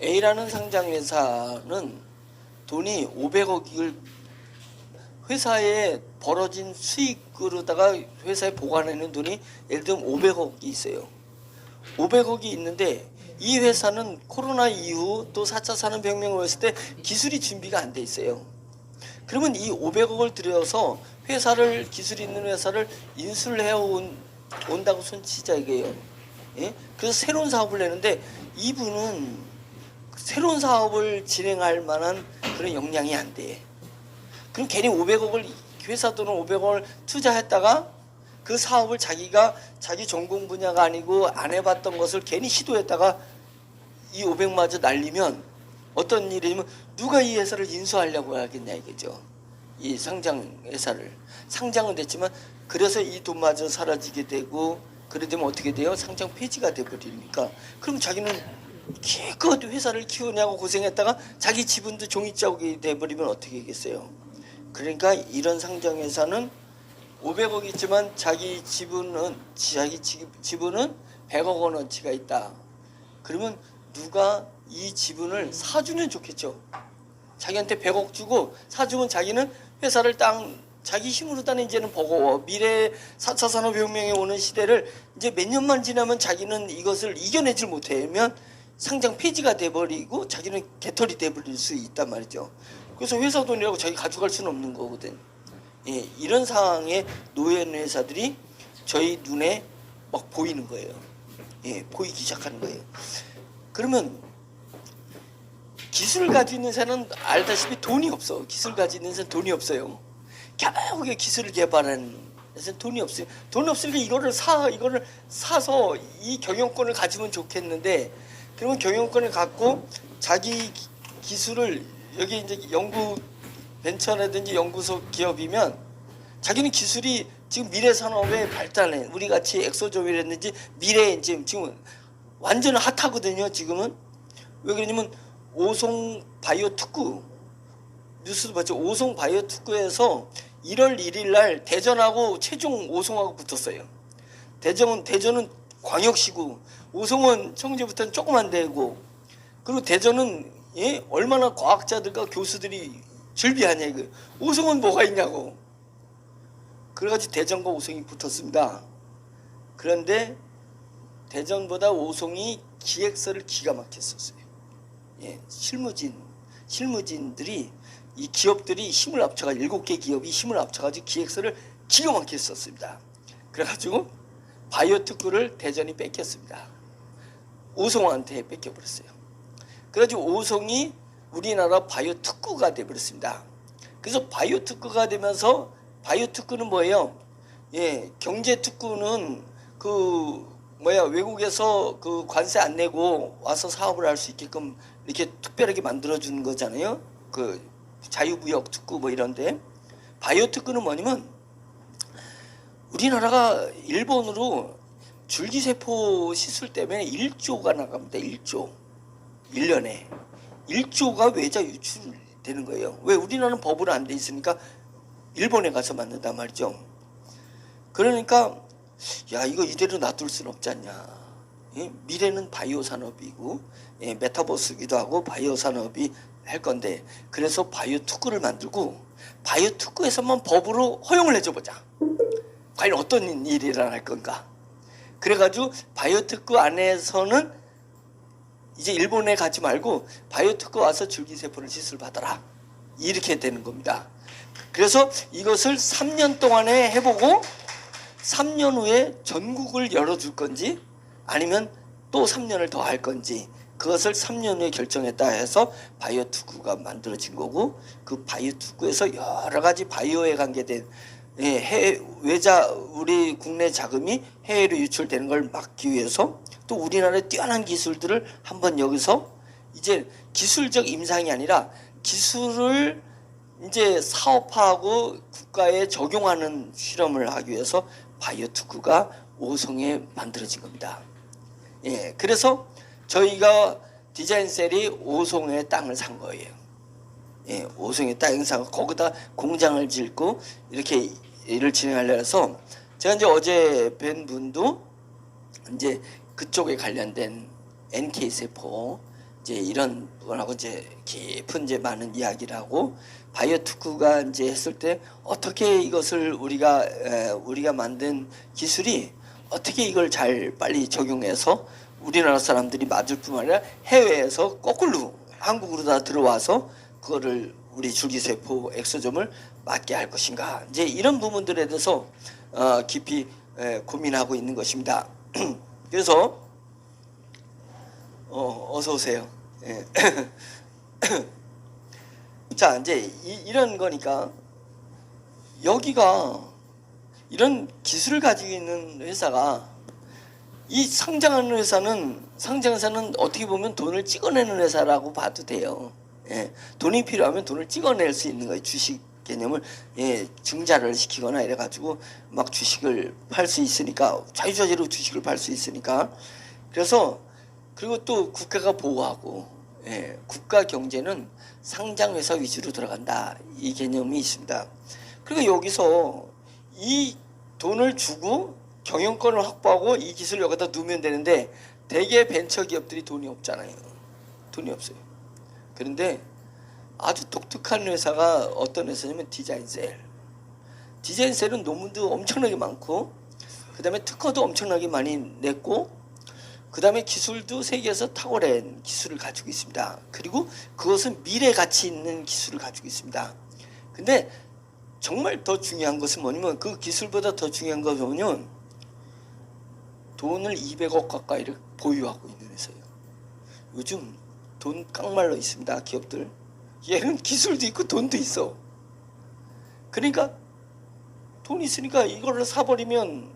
A라는 상장회사는 돈이 500억을 회사에 벌어진 수익으로다가 회사에 보관하는 돈이 예를 들면 500억이 있어요. 500억이 있는데 이 회사는 코로나 이후 또 4차 산업혁명을 했을 때 기술이 준비가 안 돼 있어요. 그러면 이 500억을 들여서 회사를, 기술이 있는 회사를 인수를 해온다고 손치자 이게요. 예? 그래서 새로운 사업을 내는데 이분은 새로운 사업을 진행할 만한 그런 역량이 안 돼. 그럼 괜히 500억을, 회사 돈은 500억을 투자했다가 그 사업을 자기가 자기 전공 분야가 아니고 안 해봤던 것을 괜히 시도했다가 이 500마저 날리면 어떤 일이냐면 누가 이 회사를 인수하려고 하겠냐 이거죠. 이 상장 회사를. 상장은 됐지만 그래서 이 돈마저 사라지게 되고 그래 되면 어떻게 돼요? 상장 폐지가 돼버리니까. 그럼 자기는 기껏 회사를 키우냐고 고생했다가 자기 지분도 종이자국이 돼버리면 어떻게 하겠어요? 그러니까 이런 상장 회사는 500억 있지만 자기 지분은 100억 원어치가 있다. 그러면 누가 이 지분을 사주면 좋겠죠. 자기한테 100억 주고 사주면 자기는 회사를 자기 힘으로 다는 이제는 버거워. 미래 4차 산업혁명이 오는 시대를 이제 몇 년만 지나면 자기는 이것을 이겨내질 못하면 상장 폐지가 돼버리고 자기는 개털이 돼버릴 수 있단 말이죠. 그래서 회사 돈이라고 자기 가져갈 수는 없는 거거든. 예, 이런 상황에 놓여 있는 회사들이 저희 눈에 막 보이는 거예요. 예, 보이기 시작하는 거예요. 그러면 기술을 가지고 있는 사람은 알다시피 돈이 없어. 기술 가지고 있는 사람은 돈이 없어요. 겨우 기술을 개발하는 데서는 돈이 없어요. 돈 없으니까 이거를 사서 이 경영권을 가지면 좋겠는데, 그러면 경영권을 갖고 자기 기술을 여기 이제 연구 벤처라든지 연구소 기업이면 자기는 기술이 지금 미래 산업의 발달에 우리 같이 엑소조밀이라든지 미래에 지금 완전 핫하거든요. 지금은 왜 그러냐면 오송 바이오 특구 뉴스도 봤죠. 오송 바이오 특구에서 1월 1일 날 대전하고 최종 오송하고 붙었어요. 대전은 광역시고 오송은 청주부터는 조그만 데고, 그리고 대전은 예? 얼마나 과학자들과 교수들이 즐비하냐 이거. 오송은 뭐가 있냐고. 그래가지고 대전과 오송이 붙었습니다. 그런데 대전보다 오송이 기획서를 기가 막혔었어요. 예, 실무진들이 이 기업들이 힘을 합쳐가 7개 기업이 힘을 합쳐가지고 기획서를 기가 막히게 썼습니다. 그래가지고 바이오 특구를 대전이 뺏겼습니다. 오송한테 뺏겨버렸어요. 그래가지고 오송이 우리나라 바이오 특구가 돼버렸습니다. 그래서 바이오 특구가 되면서, 바이오 특구는 뭐예요? 예, 경제 특구는 외국에서 그 관세 안 내고 와서 사업을 할 수 있게끔 이렇게 특별하게 만들어주는 거잖아요. 그 자유무역 특구 뭐 이런데, 바이오 특구는 뭐냐면 우리나라가 일본으로 줄기세포 시술 때문에 1조가 나갑니다. 1조. 1년에 1조가 외자 유출되는 거예요. 왜? 우리나라는 법으로 안 돼 있으니까 일본에 가서 만든단 말이죠. 그러니까 야, 이거 이대로 놔둘 수는 없지 않냐. 예? 미래는 바이오 산업이고, 예, 메타버스기도 하고 바이오 산업이 할 건데, 그래서 바이오 특구를 만들고 바이오 특구에서만 법으로 허용을 해줘보자. 과연 어떤 일이 일어날 건가. 그래가지고 바이오 특구 안에서는 이제 일본에 가지 말고 바이오 특구 와서 줄기세포를 시술 받아라. 이렇게 되는 겁니다. 그래서 이것을 3년 동안에 해보고 3년 후에 전국을 열어줄 건지 아니면 또 3년을 더 할 건지, 그것을 3년 후에 결정했다 해서 바이오 특구가 만들어진 거고, 그 바이오 특구에서 여러 가지 바이오에 관계된 우리 국내 자금이 해외로 유출되는 걸 막기 위해서 또 우리나라의 뛰어난 기술들을 한번 여기서 이제 기술적 임상이 아니라 기술을 이제 사업화하고 국가에 적용하는 실험을 하기 위해서 바이오 특구가 오송에 만들어진 겁니다. 예, 그래서 저희가 디자인셀이 오송에 땅을 산 거예요. 예, 오송에 땅을 사고 거기다 공장을 짓고 이렇게 일을 진행하려 해서, 제가 이제 어제 뵌 분도 이제 그쪽에 관련된 NK 세포 이제 이런 분하고 이제 깊은 이제 많은 이야기를 하고 바이오투크가 이제 했을 때 어떻게 이것을 우리가 만든 기술이 어떻게 이걸 잘 빨리 적용해서 우리나라 사람들이 맞을 뿐만 아니라 해외에서 거꾸로 한국으로 다 들어와서 그거를 우리 줄기세포 엑소점을 맞게 할 것인가, 이제 이런 부분들에 대해서 깊이 고민하고 있는 것입니다. 그래서 어서 오세요. 예. 자, 이제 이런 거니까 여기가 이런 기술을 가지고 있는 회사가, 이 상장하는 회사는 어떻게 보면 돈을 찍어내는 회사라고 봐도 돼요. 예. 돈이 필요하면 돈을 찍어낼 수 있는 거예요. 주식 개념을 증자를 시키거나 이래 가지고 막 주식을 팔 수 있으니까, 자유자재로 주식을 팔 수 있으니까. 그래서 그리고 또 국가가 보호하고, 국가 경제는 상장 회사 위주로 들어간다, 이 개념이 있습니다. 그리고 여기서 이 돈을 주고 경영권을 확보하고 이 기술을 여기다 두면 되는데, 대개 벤처기업들이 돈이 없잖아요. 돈이 없어요. 그런데 아주 독특한 회사가 어떤 회사냐면 디자인셀. 디자인셀은 논문도 엄청나게 많고, 그 다음에 특허도 엄청나게 많이 냈고, 그 다음에 기술도 세계에서 탁월한 기술을 가지고 있습니다. 그리고 그것은 미래 가치 있는 기술을 가지고 있습니다. 근데 정말 더 중요한 것은 뭐냐면, 그 기술보다 더 중요한 것은 뭐냐면 돈을 200억 가까이를 보유하고 있는 회사예요. 요즘 돈 깡말로 있습니다, 기업들. 얘는 기술도 있고 돈도 있어. 그러니까 돈 있으니까 이거를 사버리면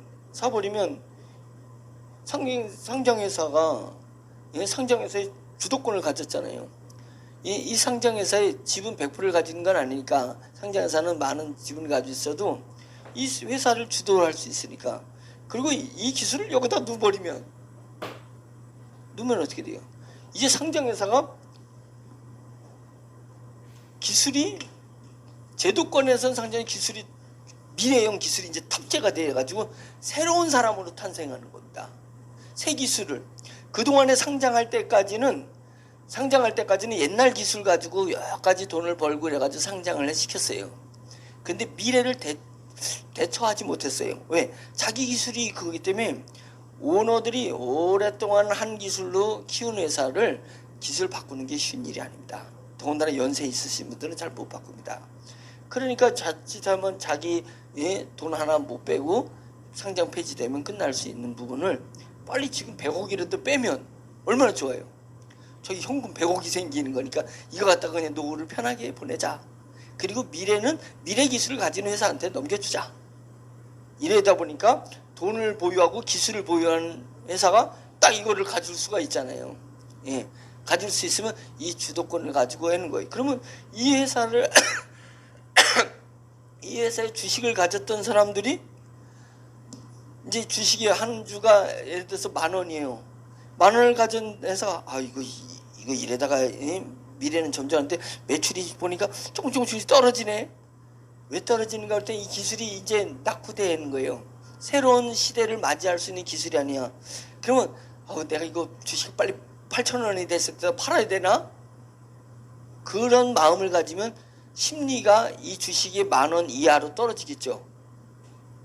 상장회사가, 상장회사의 주도권을 가졌잖아요. 이 상장회사의 지분 100%를 가지는 건 아니니까, 상장회사는 많은 지분을 가지고 있어도 이 회사를 주도할 수 있으니까. 그리고 이 기술을 여기다 넣으면 어떻게 돼요? 이제 상장회사가 기술이, 제도권에선 상장의 기술이 미래형 기술이 이제 탑재가 돼가지고 새로운 사람으로 탄생하는 겁니다. 새 기술을. 그동안에 상장할 때까지는 옛날 기술 가지고 여러 가지 돈을 벌고 그래가지고 상장을 시켰어요. 근데 미래를 대처하지 못했어요. 왜? 자기 기술이 그거기 때문에 오너들이 오랫동안 한 기술로 키운 회사를 기술 바꾸는 게 쉬운 일이 아닙니다. 더군다나 연세 있으신 분들은 잘 못 바꿉니다. 그러니까 자칫하면 자기 돈 하나 못 빼고 상장 폐지되면 끝날 수 있는 부분을 빨리 지금 100억이라도 빼면 얼마나 좋아요. 저기 현금 100억이 생기는 거니까 이거 갖다가 그냥 노후를 편하게 보내자. 그리고 미래 기술을 가지는 회사한테 넘겨주자. 이러다 보니까 돈을 보유하고 기술을 보유하는 회사가 딱 이거를 가질 수가 있잖아요. 가질 수 있으면 이 주도권을 가지고 하는 거예요. 그러면 이 회사를 이 회사의 주식을 가졌던 사람들이, 이제 주식이 한 주가 예를 들어서 10,000원이에요. 10,000원을 가진 회사가 이거 이래다가 미래는 점잖은데 매출이 보니까 조금씩 떨어지네. 왜 떨어지는가 할 때 이 기술이 이제 낙후되는 거예요. 새로운 시대를 맞이할 수 있는 기술이 아니야. 그러면 내가 이거 주식 빨리 8,000원이 됐을 때 팔아야 되나? 그런 마음을 가지면 심리가 이 주식이 10,000원 이하로 떨어지겠죠.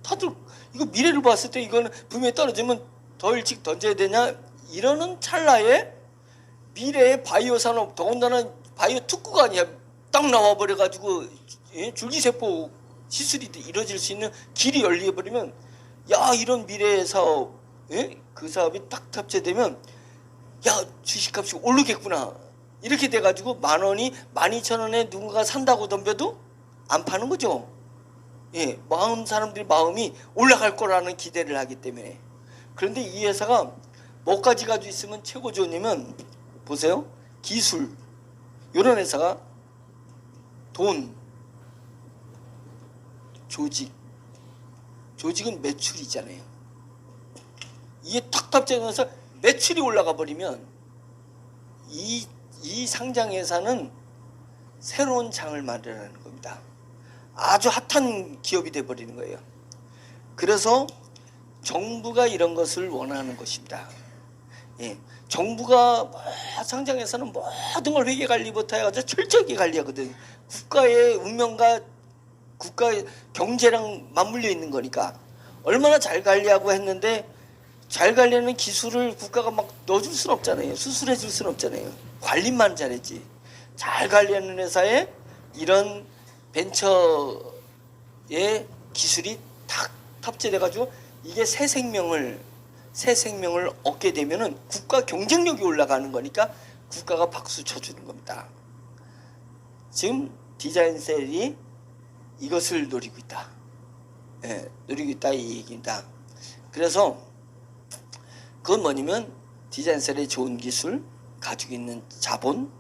다들 이거 미래를 봤을 때 이거는 분명히 떨어지면 더 일찍 던져야 되냐? 이러는 찰나에 미래의 바이오 산업, 더군다나 바이오 특구가 아니야. 딱 나와버려가지고 줄기세포 시술이 이루어질 수 있는 길이 열려버리면, 이런 미래의 사업, 그 사업이 딱 탑재되면 주식값이 오르겠구나. 이렇게 돼가지고 10,000원이 12,000원에 누군가 산다고 덤벼도 안 파는 거죠. 사람들이 마음이 올라갈 거라는 기대를 하기 때문에. 그런데 이 회사가 뭐까지 가지고 있으면 최고 좋냐면, 보세요. 기술. 이런 회사가 돈, 조직은 매출이잖아요. 이게 탁 탑재해서 매출이 올라가 버리면 이 상장회사는 새로운 장을 마련하는 겁니다. 아주 핫한 기업이 돼버리는 거예요. 그래서 정부가 이런 것을 원하는 것입니다. 정부가 상장회사는 모든 걸 회계 관리부터 해가지고 철저하게 관리하거든. 국가의 운명과 국가의 경제랑 맞물려 있는 거니까 얼마나 잘 관리하고 했는데 잘 관리하는 기술을 국가가 막 넣어줄 수는 없잖아요. 수술해 줄 수는 없잖아요. 관리만 잘했지. 잘 관리하는 회사에 이런 벤처의 기술이 탁 탑재돼가지고 이게 새 생명을 얻게 되면은 국가 경쟁력이 올라가는 거니까 국가가 박수 쳐주는 겁니다. 지금 디자인셀이 이것을 노리고 있다. 예, 노리고 있다 이 얘기입니다. 그래서 그건 뭐냐면 디자인셀의 좋은 기술, 가지고 있는 자본,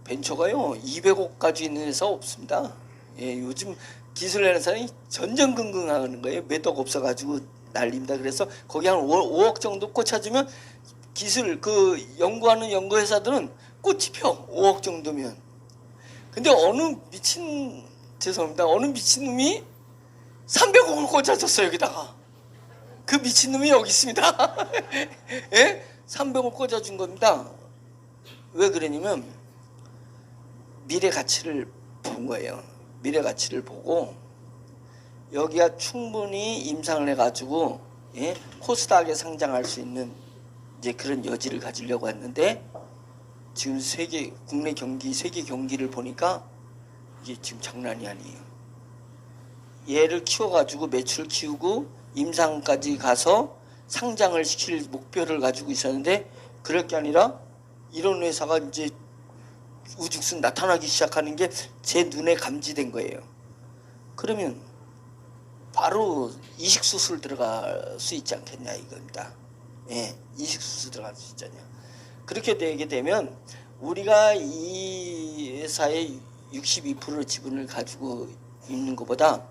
벤처가요 200억 가지고 있는 회사 없습니다. 예, 요즘 기술 내는 사람이 전전긍긍하는 거예요. 몇 억 없어가지고 난립니다. 그래서 거기 한 5억 정도 꽂혀주면 기술 그 연구하는 연구회사들은 꽃이 펴 5억 정도면. 근데 어느 미친놈이 300억을 꽂아줬어요 여기다가. 그 미친놈이 여기 있습니다. 예? 300억 꽂아준 겁니다. 왜 그러냐면 미래 가치를 본 거예요. 미래 가치를 보고 여기가 충분히 임상을 해가지고 예? 코스닥에 상장할 수 있는 이제 그런 여지를 가지려고 했는데 지금 국내 경기, 세계 경기를 보니까 이게 지금 장난이 아니에요. 얘를 키워가지고 매출을 키우고 임상까지 가서 상장을 시킬 목표를 가지고 있었는데 그럴 게 아니라 이런 회사가 이제 우죽순 나타나기 시작하는 게 제 눈에 감지된 거예요. 그러면 바로 이식수술 들어갈 수 있지 않겠냐 이겁니다. 예, 이식수술 들어갈 수 있잖아요. 그렇게 되게 되면 우리가 이 회사의 62% 지분을 가지고 있는 것보다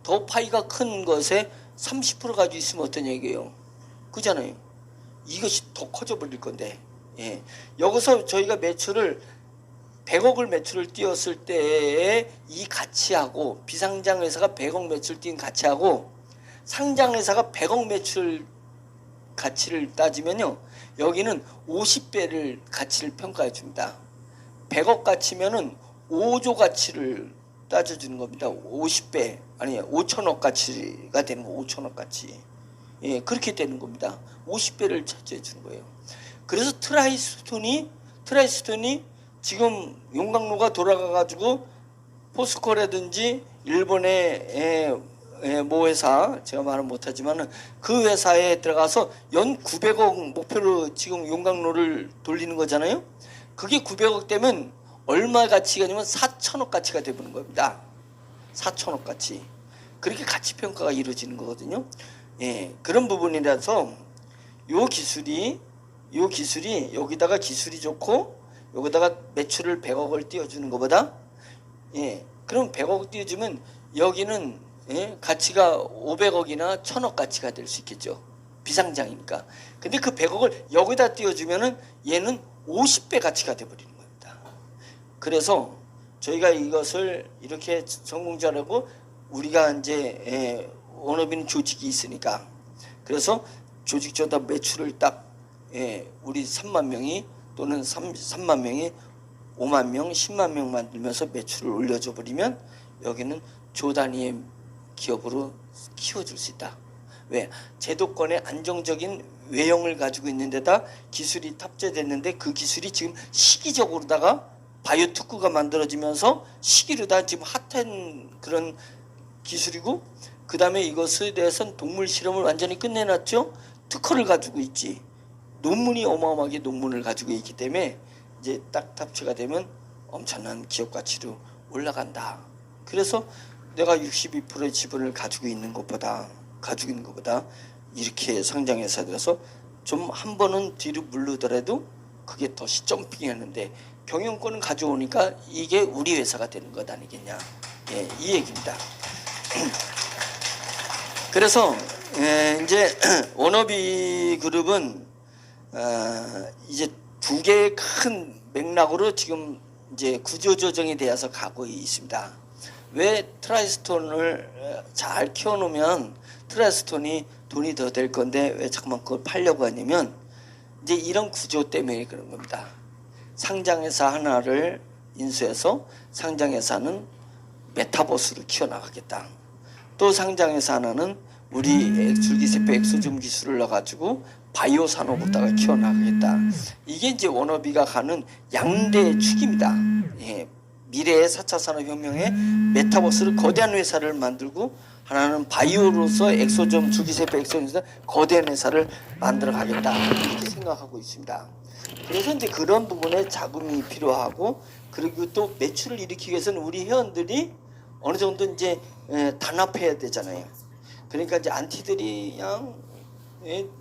더 파이가 큰 것에 30% 가지고 있으면 어떤 얘기예요? 그잖아요. 이것이 더 커져 버릴 건데. 예. 여기서 저희가 매출을 100억을 매출을 띄웠을 때의 이 가치하고 비상장 회사가 100억 매출 띄운 가치하고 상장 회사가 100억 매출 가치를 따지면요. 여기는 50배를 가치를 평가해 줍니다. 100억 가치면은 5조 가치를 따져주는 겁니다. 50배 아니 5천억 가치가 되는 거 5천억 가치. 예, 그렇게 되는 겁니다. 50배를 차지해 주는 거예요. 그래서 트라이스톤이 지금 용광로가 돌아가가지고 포스코라든지 일본의 모 회사 제가 말은 못하지만은 그 회사에 들어가서 연 900억 목표로 지금 용광로를 돌리는 거잖아요. 그게 900억 되면 얼마 가치가 되면 4천억 가치가 되는 겁니다. 4천억 가치. 그렇게 가치 평가가 이루어지는 거거든요. 예, 그런 부분이라서 요 기술이 여기다가 기술이 좋고 여기다가 매출을 100억을 띄워주는 것보다 예, 그럼 100억 띄워주면 여기는 예, 가치가 500억이나 1000억 가치가 될 수 있겠죠. 비상장이니까. 근데 그 100억을 여기다 띄워주면은 얘는 50배 가치가 돼버리는 겁니다. 그래서 저희가 이것을 이렇게 성공자라고 우리가 이제 예, 원업인 조직이 있으니까 그래서 조직조다 매출을 딱 예, 우리 3만 명이 또는 3만 명이 5만 명, 10만 명 만들면서 매출을 올려줘 버리면 여기는 조 단위의 기업으로 키워줄 수 있다. 왜? 제도권의 안정적인 외형을 가지고 있는 데다 기술이 탑재됐는데 그 기술이 지금 시기적으로다가 바이오 특구가 만들어지면서 시기로다 지금 핫한 그런 기술이고 그 다음에 이것에 대해서는 동물 실험을 완전히 끝내놨죠. 특허를 가지고 있지. 논문이 어마어마하게 논문을 가지고 있기 때문에 이제 딱 탑재가 되면 엄청난 기업 가치로 올라간다. 그래서 내가 62%의 지분을 가지고 있는 것보다 이렇게 상장회사 들어서 좀 한 번은 뒤로 물르더라도 그게 더 점핑하는데 경영권을 가져오니까 이게 우리 회사가 되는 것 아니겠냐. 예, 이 얘기입니다. 그래서 이제 워너비 그룹은 이제 두 개의 큰 맥락으로 지금 이제 구조조정이 되어서 가고 있습니다. 왜 트라이스톤을 잘 키워놓으면 트라이스톤이 돈이 더 될 건데 왜 자꾸만 그걸 팔려고 하냐면 이제 이런 구조 때문에 그런 겁니다. 상장회사 하나를 인수해서 상장회사는 메타버스를 키워나가겠다. 또 상장회사 하나는 우리 줄기세포 엑소즘 기술을 넣어가지고 바이오 산업으로다가 키워나가겠다. 이게 이제 워너비가 가는 양대 축입니다. 예, 미래의 4차 산업혁명의 메타버스를 거대한 회사를 만들고 하나는 바이오로서 엑소점 줄기세포 엑소점에서 거대한 회사를 만들어 가겠다 이렇게 생각하고 있습니다. 그래서 이제 그런 부분에 자금이 필요하고 그리고 또 매출을 일으키기 위해서는 우리 회원들이 어느 정도 이제 단합해야 되잖아요. 그러니까 이제 안티들이 그냥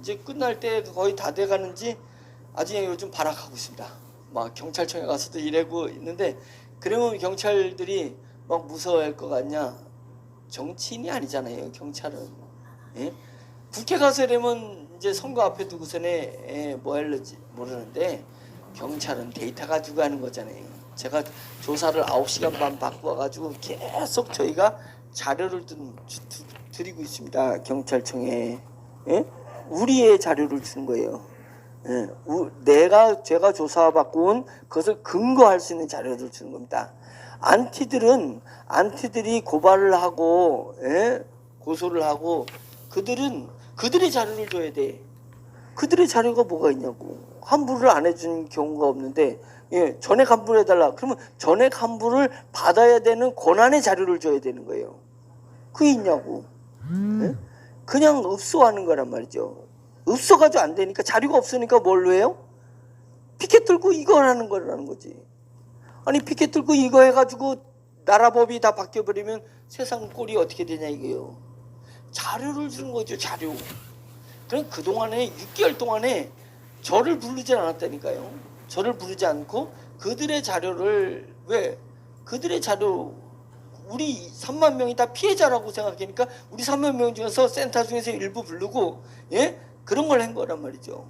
이제 끝날 때 거의 다 돼가는지 아주 요즘 발악하고 있습니다. 막 경찰청에 가서도 일하고 있는데 그러면 경찰들이 막 무서워할 것 같냐? 정치인이 아니잖아요. 경찰은 국회 가서 이러면 이제 선거 앞에 두고서는 뭐 할지 모르는데 경찰은 데이터 가지고 하는 거잖아요. 제가 조사를 9시간 반 받고 와가지고 계속 저희가 자료를 드리고 있습니다. 경찰청에 우리의 자료를 주는 거예요. 제가 조사받고 온 그것을 근거할 수 있는 자료를 주는 겁니다. 안티들이 고발을 하고 고소를 하고 그들의 자료를 줘야 돼. 그들의 자료가 뭐가 있냐고. 환불을 안 해준 경우가 없는데 전액 환불해달라. 그러면 전액 환불을 받아야 되는 권한의 자료를 줘야 되는 거예요. 그게 있냐고. 그냥 읍소하는 거란 말이죠. 읍소가지고 안 되니까 자료가 없으니까 뭘로 해요? 피켓 들고 이거 하는 거라는 거지. 아니 피켓 들고 이거 해가지고 나라 법이 다 바뀌어버리면 세상 꼴이 어떻게 되냐 이거예요. 자료를 주는 거죠. 자료. 그럼 그동안에 6개월 동안에 저를 부르지 않았다니까요. 저를 부르지 않고 그들의 자료를 그들의 자료 우리 3만 명이 다 피해자라고 생각하니까 우리 3만 명 중에서 센터 중에서 일부 부르고 그런 걸 한 거란 말이죠.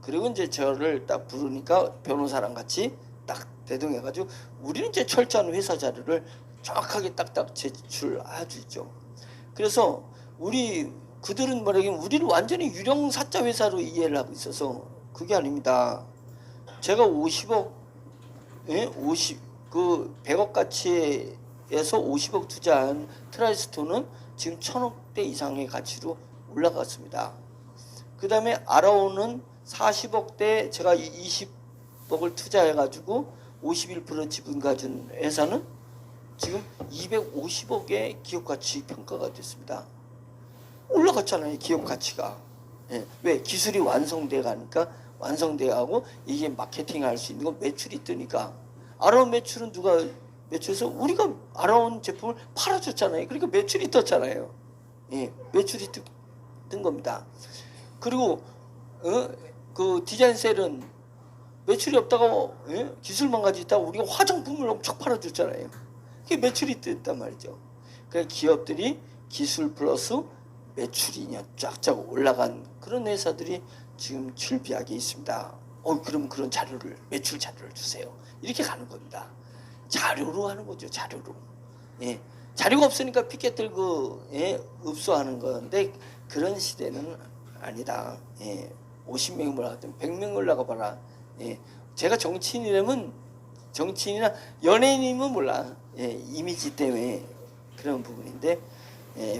그리고 이제 저를 딱 부르니까 변호사랑 같이 딱 대동해가지고 우리는 이제 철저한 회사 자료를 정확하게 딱딱 제출해주죠. 그래서 그들은 뭐라면 우리를 완전히 유령 사자 회사로 이해를 하고 있어서 그게 아닙니다. 제가 50억, 100억 가치에서 50억 투자한 트라이스톤은 지금 1000억대 이상의 가치로 올라갔습니다. 그 다음에 아라온은 40억대 제가 20억을 투자해가지고 51% 지분 가진 회사는 지금 250억의 기업가치 평가가 됐습니다. 올라갔잖아요. 기업가치가. 왜? 기술이 완성돼 가니까 완성돼 가고 이게 마케팅할 수 있는 건 매출이 뜨니까. 아라온 매출은 누가 매출해서 우리가 아라온 제품을 팔아줬잖아요. 그러니까 매출이 떴잖아요. 매출이 뜬 겁니다. 그리고 그 디자인셀은 매출이 없다가 기술만 가지고 있다가 우리가 화장품을 엄청 팔아줬잖아요. 그게 매출이 뜬단 말이죠. 그러니까 기업들이 기술 플러스 매출이 쫙쫙 올라간 그런 회사들이 지금 출비하게 있습니다. 그럼 그런 자료를 매출 자료를 주세요. 이렇게 가는 겁니다. 자료로 하는 거죠. 자료로. 자료가 없으니까 피켓 들고 읍소하는 건데 그런 시대는 아니다. 50명이 올라갔든 100명이 올라가 봐라. 제가 정치인이라면 정치인이나 연예인이면 몰라. 이미지 때문에 그런 부분인데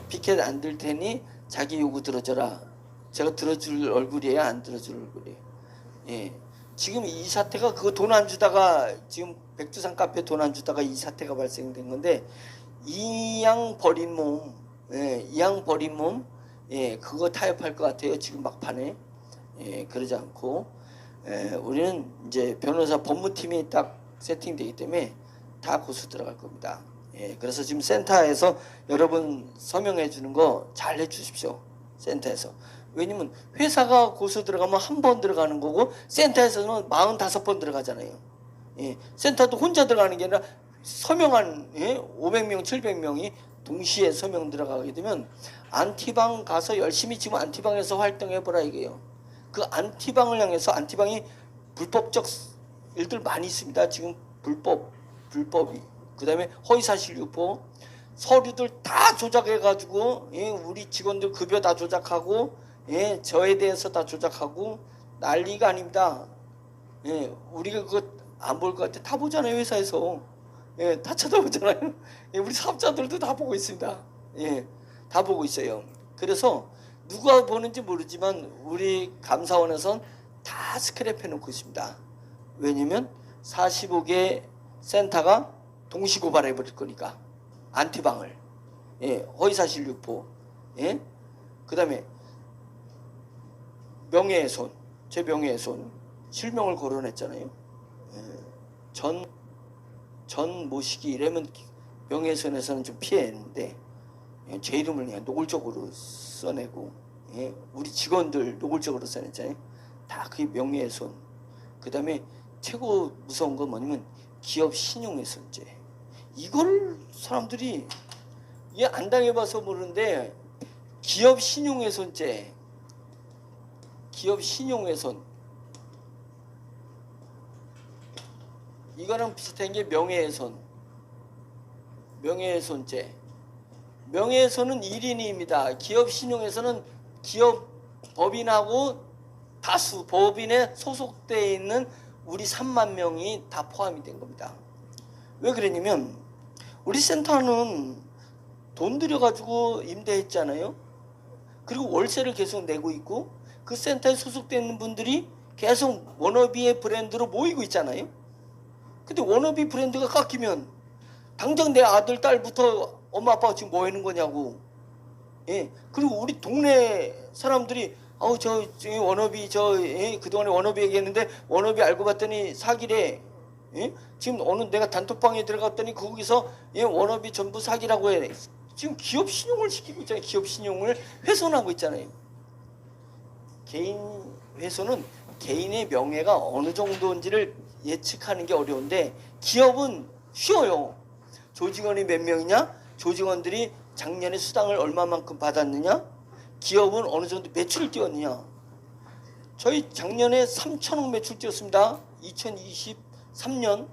피켓 안 들 테니 자기 요구 들어줘라. 제가 들어줄 얼굴이에요? 안 들어줄 얼굴이에요? 지금 이 사태가 그거 돈 안 주다가 지금 백두산 카페 돈 안 주다가 이 사태가 발생된 건데 이양 버린 몸 그거 타협할 것 같아요. 지금 막판에 그러지 않고 우리는 이제 변호사 법무팀이 딱 세팅되기 때문에 다 고수 들어갈 겁니다. 그래서 지금 센터에서 여러분 서명해 주는 거 잘 해주십시오. 센터에서. 왜냐면 회사가 고수 들어가면 한 번 들어가는 거고 센터에서는 45번 들어가잖아요. 센터도 혼자 들어가는 게 아니라 서명한 500명, 700명이 동시에 서명 들어가게 되면 안티방 가서 열심히 지금 안티방에서 활동해보라 이게요. 그 안티방을 향해서 안티방이 불법적 일들 많이 있습니다. 지금 불법이. 그 다음에 허위사실 유포, 서류들 다 조작해가지고 우리 직원들 급여 다 조작하고 저에 대해서 다 조작하고 난리가 아닙니다. 예, 우리가 그거 안 볼 것 같아. 다 보잖아요, 회사에서. 예, 다 쳐다보잖아요. 예, 우리 사업자들도 다 보고 있습니다. 예, 다 보고 있어요. 그래서 누가 보는지 모르지만 우리 감사원에선 다 스크랩 해놓고 있습니다. 왜냐면 45개 센터가 동시고발해 버릴 거니까. 안티방을. 예, 허위사실 유포. 예, 그 다음에 명예훼손. 제 명예훼손. 실명을 거론했잖아요. 예, 전 모시기 이러면 명예훼손에서는 좀 피했는데, 예, 제 이름을 그냥 노골적으로 써내고, 예, 우리 직원들 노골적으로 써냈잖아요. 다 그게 명예훼손. 그 다음에 최고 무서운 건 뭐냐면 기업 신용훼손죄. 이걸 사람들이 이게 안 당해봐서 모르는데, 기업 신용훼손죄, 기업 신용훼손, 이거랑 비슷한 게 명예훼손, 명예훼손죄. 명예훼손은 1인입니다. 기업 신용훼손은 기업 법인하고 다수 법인에 소속되어 있는 우리 3만 명이 다 포함이 된 겁니다. 왜 그러냐면 우리 센터는 돈 들여가지고 임대했잖아요. 그리고 월세를 계속 내고 있고 그 센터에 소속되어 있는 분들이 계속 워너비의 브랜드로 모이고 있잖아요. 근데 워너비 브랜드가 깎이면 당장 내 아들, 딸부터 엄마, 아빠가 지금 뭐 하는 거냐고. 예. 그리고 우리 동네 사람들이 저 워너비 예? 그동안에 워너비 얘기했는데 워너비 알고 봤더니 사기래. 예? 지금 어느 내가 단톡방에 들어갔더니 거기서 예, 워너비 전부 사기라고 해. 지금 기업 신용을 시키고 있잖아요. 기업 신용을 훼손하고 있잖아요. 개인 훼손은 개인의 명예가 어느 정도인지를 예측하는 게 어려운데 기업은 쉬워요. 조직원이 몇 명이냐? 조직원들이 작년에 수당을 얼마만큼 받았느냐? 기업은 어느 정도 매출을 띄웠느냐? 저희 작년에 3천억 매출 띄웠습니다. 2023년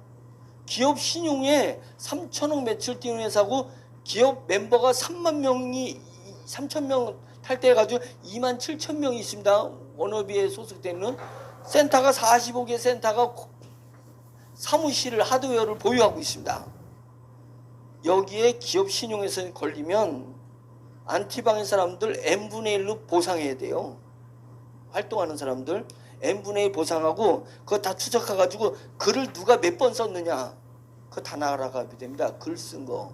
기업 신용에 3천억 매출 띄운 회사고 기업 멤버가 3만 명이 3천 명 탈퇴해가지고 2만 7천 명이 있습니다. 워너비에 소속되는 센터가 45개 센터가 사무실을 하드웨어를 보유하고 있습니다. 여기에 기업 신용에서 걸리면 안티방의 사람들 n분의 1로 보상해야 돼요. 활동하는 사람들 n분의 1 보상하고 그거 다 추적해가지고 글을 누가 몇 번 썼느냐 그거 다 나가야 됩니다. 글 쓴 거.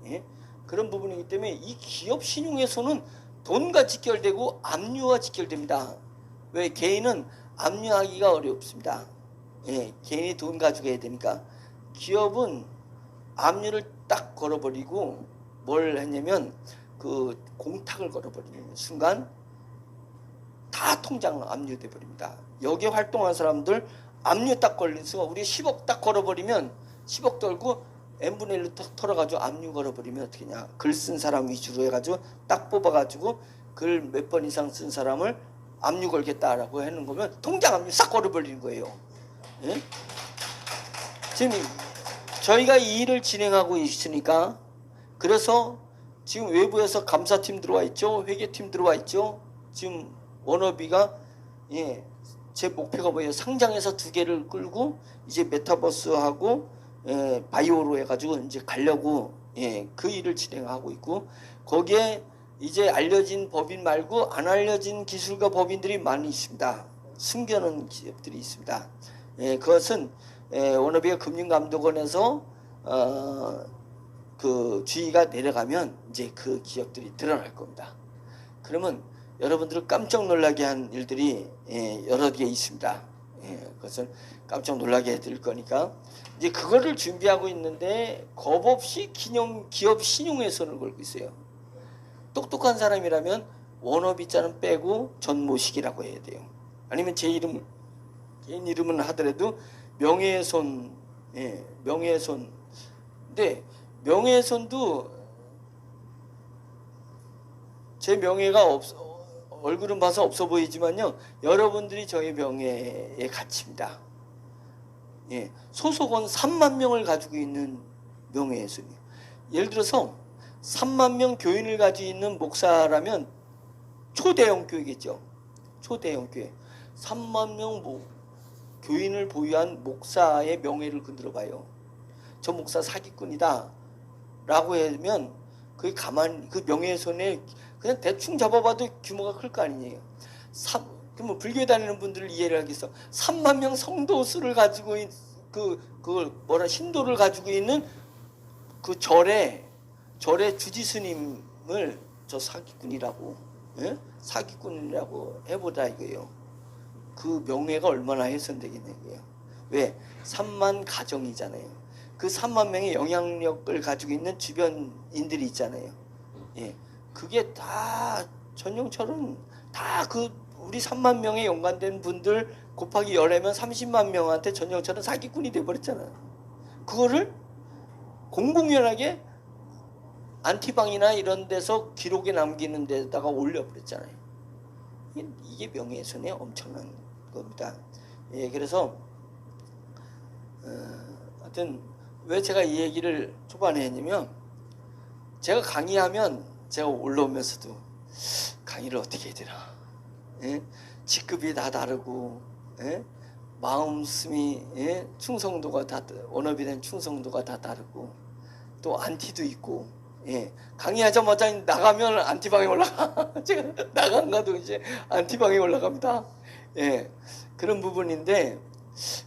예? 그런 부분이기 때문에 이 기업 신용에서는 돈과 직결되고 압류와 직결됩니다. 왜? 개인은 압류하기가 어렵습니다. 예, 개인이 돈 가지고 해야 되니까. 기업은 압류를 딱 걸어버리고 뭘 했냐면 그 공탁을 걸어버리는 순간 다 통장 압류돼 버립니다. 여기에 활동한 사람들 압류 딱 걸린 순간 우리 10억 딱 걸어버리면 10억 떨고 n분의 1로 탁 털어가지고 압류 걸어버리면 어떻게 냐 글 쓴 사람 위주로 해가지고 딱 뽑아가지고 글 몇 번 이상 쓴 사람을 압류 걸겠다라고 하는 거면 통장 압류 싹 걸어버리는 거예요. 예? 지금 저희가 이 일을 진행하고 있으니까 그래서 지금 외부에서 감사팀 들어와 있죠. 회계팀 들어와 있죠. 지금 워너비가 예, 제 목표가 뭐예요? 상장해서 2개를 끌고 이제 메타버스하고 예, 바이오로 해가지고 이제 가려고 예, 그 일을 진행하고 있고 거기에 이제 알려진 법인 말고 안 알려진 기술가 법인들이 많이 있습니다. 숨겨놓은 기업들이 있습니다. 예, 그것은 워너비가 금융감독원에서 그 주의가 내려가면 이제 그 기업들이 드러날 겁니다. 그러면 여러분들을 깜짝 놀라게 한 일들이 여러 개 있습니다. 그것은 깜짝 놀라게 해드릴 거니까 이제 그거를 준비하고 있는데 겁 없이 기업 신용훼손을 걸고 있어요. 똑똑한 사람이라면 워너비 자는 빼고 전모식이라고 해야 돼요. 아니면 제 이름 개인 이름은 하더라도 명예훼손, 명예훼손. 근데 명예훼손도 제 명예가 얼굴은 봐서 없어 보이지만요, 여러분들이 저의 명예의 가치입니다. 예, 소속원 3만 명을 가지고 있는 명예훼손이에요. 예를 들어서 3만 명 교인을 가지고 있는 목사라면 초대형 교회겠죠. 초대형 교회. 3만 명 교인을 보유한 목사의 명예를 건드려 봐요. 저 목사 사기꾼이다 라고 하면 그 명예훼손에 그냥 대충 잡아봐도 규모가 클 거 아니에요. 그러면 불교에 다니는 분들을 이해를 하겠어. 3만 명 성도 수를 가지고 신도를 가지고 있는 그 절의 주지스님을 저 사기꾼이라고, 예? 사기꾼이라고 해보자 이거예요. 그 명예가 얼마나 훼손되겠냐고요. 왜? 3만 가정이잖아요. 그 3만 명의 영향력을 가지고 있는 주변인들이 있잖아요. 예, 그게 다 전용철은 다 우리 3만 명의 연관된 분들 곱하기 10이면 30만 명한테 전용철은 사기꾼이 돼버렸잖아요. 그거를 공공연하게 안티방이나 이런 데서 기록에 남기는 데다가 올려버렸잖아요. 이게 명예훼손에 엄청난 겁니다. 예, 그래서 하여튼 왜 제가 이 얘기를 초반에 했냐면, 제가 강의하면 제가 올라오면서도 강의를 어떻게 해야 되나, 예? 직급이 다 다르고, 예? 마음씀이, 예? 충성도가 다, 원업이 된 충성도가 다 다르고, 또 안티도 있고, 예. 강의하자마자 나가면 안티방에 올라가. 제가 나간가도 이제 안티방에 올라갑니다. 예. 그런 부분인데,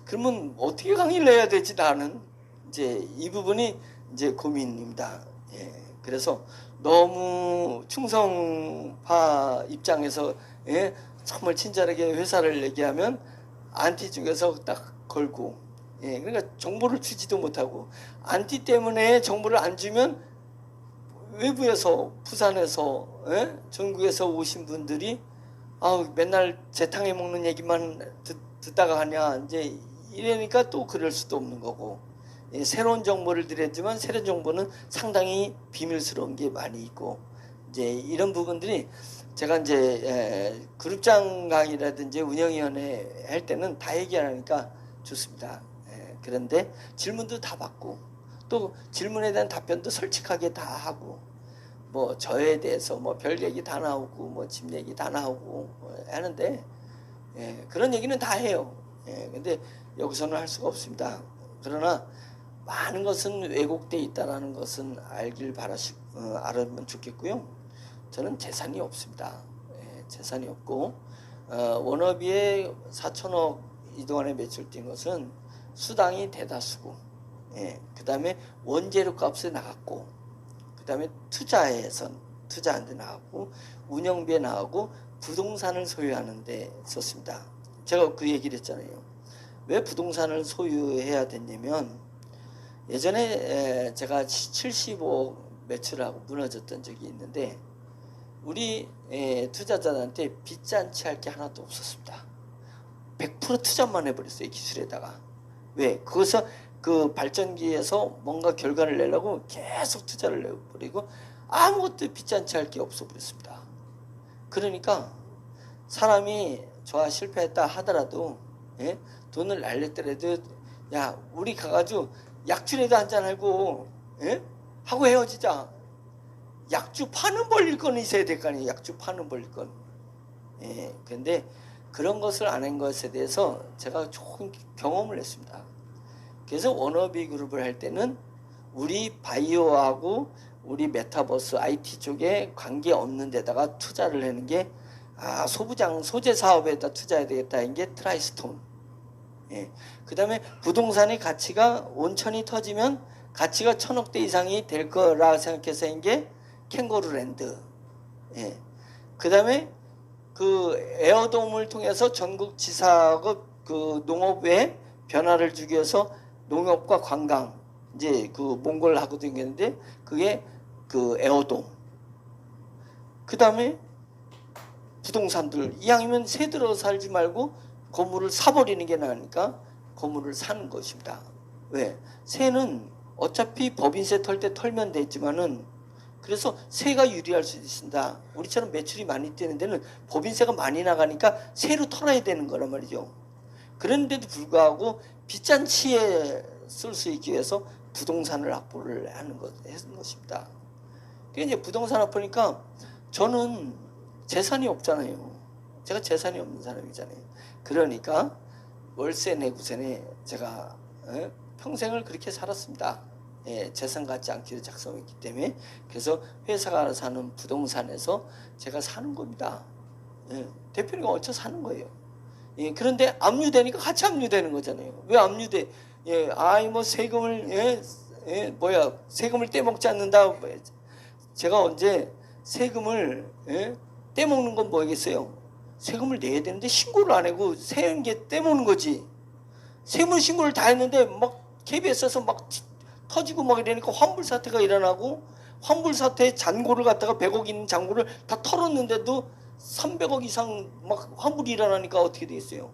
그러면 어떻게 강의를 해야 되지? 나는 이제 이 부분이 이제 고민입니다. 예. 그래서 너무 충성파 입장에서, 예, 정말 친절하게 회사를 얘기하면 안티 쪽에서 딱 걸고, 예, 그러니까 정보를 주지도 못하고, 안티 때문에 정보를 안 주면 외부에서, 부산에서, 예? 전국에서 오신 분들이 맨날 재탕해 먹는 얘기만 듣다가 가냐, 이제 이러니까 또 그럴 수도 없는 거고, 예, 새로운 정보를 드렸지만 새로운 정보는 상당히 비밀스러운 게 많이 있고, 이제 이런 부분들이 제가 이제 그룹장 강의라든지 운영위원회 할 때는 다 얘기하니까 좋습니다. 예, 그런데 질문도 다 받고, 또 질문에 대한 답변도 솔직하게 다 하고, 뭐 저에 대해서 뭐 별 얘기 다 나오고, 뭐 집 얘기 다 나오고 하는데, 예, 그런 얘기는 다 해요. 예, 근데 여기서는 할 수가 없습니다. 그러나 많은 것은 왜곡돼 있다라는 것은 알면 좋겠고요. 저는 재산이 없습니다. 예, 재산이 없고, 워너비에 4천억 이동안에 매출된 것은 수당이 대다수고, 예, 그 다음에 원재료 값에 나갔고, 그 다음에 투자한 데 나갔고, 운영비에 나가고, 부동산을 소유하는 데 썼습니다. 제가 그 얘기를 했잖아요. 왜 부동산을 소유해야 됐냐면, 예전에 제가 75억 매출하고 무너졌던 적이 있는데, 우리 투자자들한테 빚잔치 할 게 하나도 없었습니다. 100% 투자만 해버렸어요, 기술에다가. 왜? 그것서 그 발전기에서 뭔가 결과를 내려고 계속 투자를 내버리고 아무것도 빚잔치 할 게 없어 버렸습니다. 그러니까 사람이 저와 실패했다 하더라도, 예? 돈을 날렸더라도, 야, 우리 가가지고 약주라도 한잔하고, 예? 하고 헤어지자. 약주 파는 벌릴건 있어야 될 거 아니에요. 약주 파는 벌릴건. 예, 근데 그런 것을 안 한 것에 대해서 제가 좋은 경험을 했습니다. 그래서 워너비 그룹을 할 때는 우리 바이오하고 우리 메타버스 IT 쪽에 관계없는 데다가 투자를 하는 게, 소부장 소재 사업에다 투자해야 되겠다 하는 게 트라이스톤. 예. 그 다음에 부동산의 가치가 온천이 터지면 가치가 1,000억대 이상이 될 거라 생각해서 한 게 캥거루랜드. 예. 그 다음에 그 에어돔을 통해서 전국 지사하고 그 농업에 변화를 주기 위해서 농업과 관광, 이제 그 몽골 하고 다녔는데, 그게 그 에어돔. 그 다음에 부동산들, 이왕이면 새 들어 살지 말고 건물을 사버리는 게 나으니까 건물을 사는 것입니다. 왜? 새는 어차피 법인세 털 때 털면 되지만은, 그래서 새가 유리할 수 있습니다. 우리처럼 매출이 많이 뛰는 데는 법인세가 많이 나가니까 새로 털어야 되는 거란 말이죠. 그런데도 불구하고 빚잔치에 쓸 수 있기 위해서 부동산을 확보를 하는 것입니다. 그게 이제 부동산 확보니까 저는 재산이 없잖아요. 제가 재산이 없는 사람이잖아요. 그러니까 월세 내고서는 제가 평생을 그렇게 살았습니다. 예, 재산 갖지 않기로 작성했기 때문에. 그래서 회사가 사는 부동산에서 제가 사는 겁니다. 예, 대표님과 얹혀 사는 거예요. 예, 그런데 압류되니까 같이 압류되는 거잖아요. 왜 압류돼? 예, 아이 뭐 세금을 세금을 떼먹지 않는다. 제가 언제 세금을 떼먹는 건 뭐겠어요? 세금을 내야 되는데 신고를 안 하고 세는 게 떼먹는 거지. 세무 신고를 다 했는데 막 KBS에서 막 터지고 막 이러니까 환불 사태가 일어나고, 환불 사태에 잔고를 갖다가 100억 있는 잔고를 다 털었는데도 300억 이상 막 환불이 일어나니까 어떻게 되겠어요?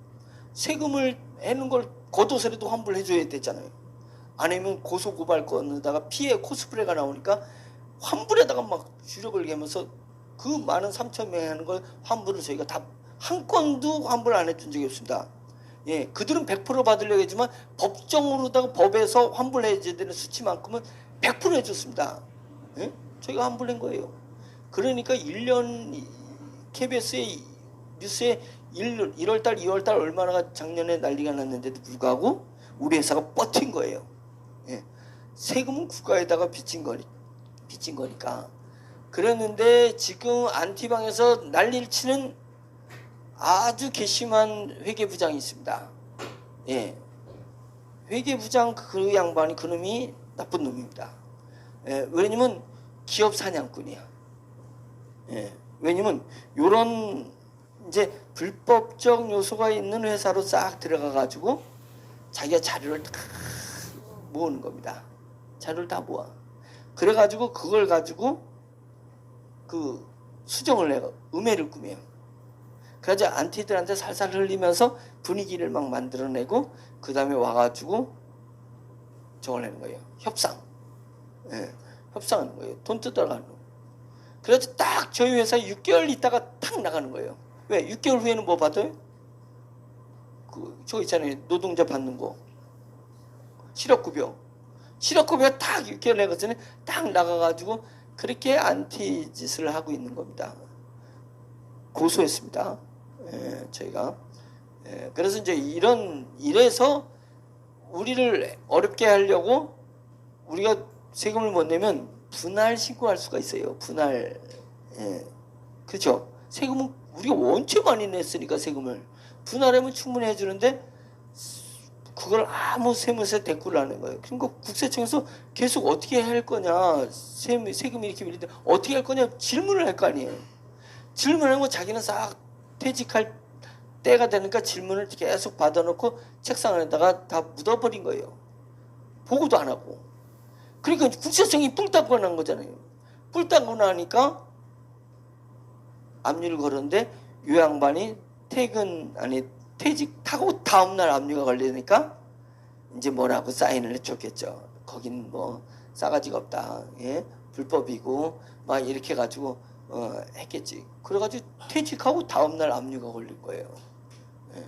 세금을 해는 걸 거둬서라도 환불해줘야 되잖아요. 아니면 고소고발건에다가 피해 코스프레가 나오니까 환불에다가 막 주력을 개면서 그 많은 3천 명이 하는 걸 환불을 저희가 다 한 건도 환불 안 해준 적이 없습니다. 예, 그들은 100% 받으려고 했지만 법정으로다가 법에서 환불해줘야 되는 수치만큼은 100% 해줬습니다. 예? 저희가 환불한 거예요. 그러니까 1년 KBS의 뉴스에 1월달, 2월달 얼마나 작년에 난리가 났는데도 불구하고 우리 회사가 버틴 거예요. 예. 세금은 국가에다가 빚진 거니까. 그랬는데 지금 안티방에서 난리를 치는 아주 괘씸한 회계부장이 있습니다. 예. 회계부장 그 양반이, 그놈이 나쁜 놈입니다. 예. 왜냐면 기업 사냥꾼이야. 예. 왜냐면 요런 이제 불법적 요소가 있는 회사로 싹 들어가 가지고 자기가 자료를 다 모으는 겁니다. 자료를 다 모아. 그래 가지고 그걸 가지고 그 수정을 해요. 음해를 꾸며요. 그래서 안티들한테 살살 흘리면서 분위기를 막 만들어내고, 그 다음에 와가지고 저걸 내는 거예요. 협상. 예, 협상하는 거예요. 돈 뜯어가는 거. 그래서 딱 저희 회사 6개월 있다가 탁 나가는 거예요. 왜? 6개월 후에는 뭐 받아요? 저거 있잖아요. 노동자 받는 거. 실업급여. 실업급여 딱 6개월 내거든요. 딱 나가가지고 그렇게 안티 짓을 하고 있는 겁니다. 고소했습니다. 예, 저희가. 예, 그래서 이제 이래서 우리를 어렵게 하려고 우리가 세금을 못 내면 분할 신고할 수가 있어요. 분할. 예. 그렇죠? 세금은 우리가 원체 많이 냈으니까 세금을 분할하면 충분히 해주는데 그걸 아무 세무서 대꾸를 안 하는 거예요. 그러니까 국세청에서 계속 어떻게 할 거냐, 세금이 이렇게 밀리는데 어떻게 할 거냐 질문을 할 거 아니에요. 질문하면 자기는 싹 퇴직할 때가 되니까 질문을 계속 받아놓고 책상 안에다가 다 묻어버린 거예요. 보고도 안 하고. 그러니까 국세청이 뿔 닦고 난 거잖아요. 뿔 닦고 나니까 압류를 걸었는데 요 양반이 퇴직하고 다음날 압류가 걸리니까 이제 뭐라고 사인을 해줬겠죠. 거긴 뭐 싸가지가 없다. 예? 불법이고 막 이렇게 해가지고 했겠지. 그래가지고 퇴직하고 다음날 압류가 걸릴 거예요. 예.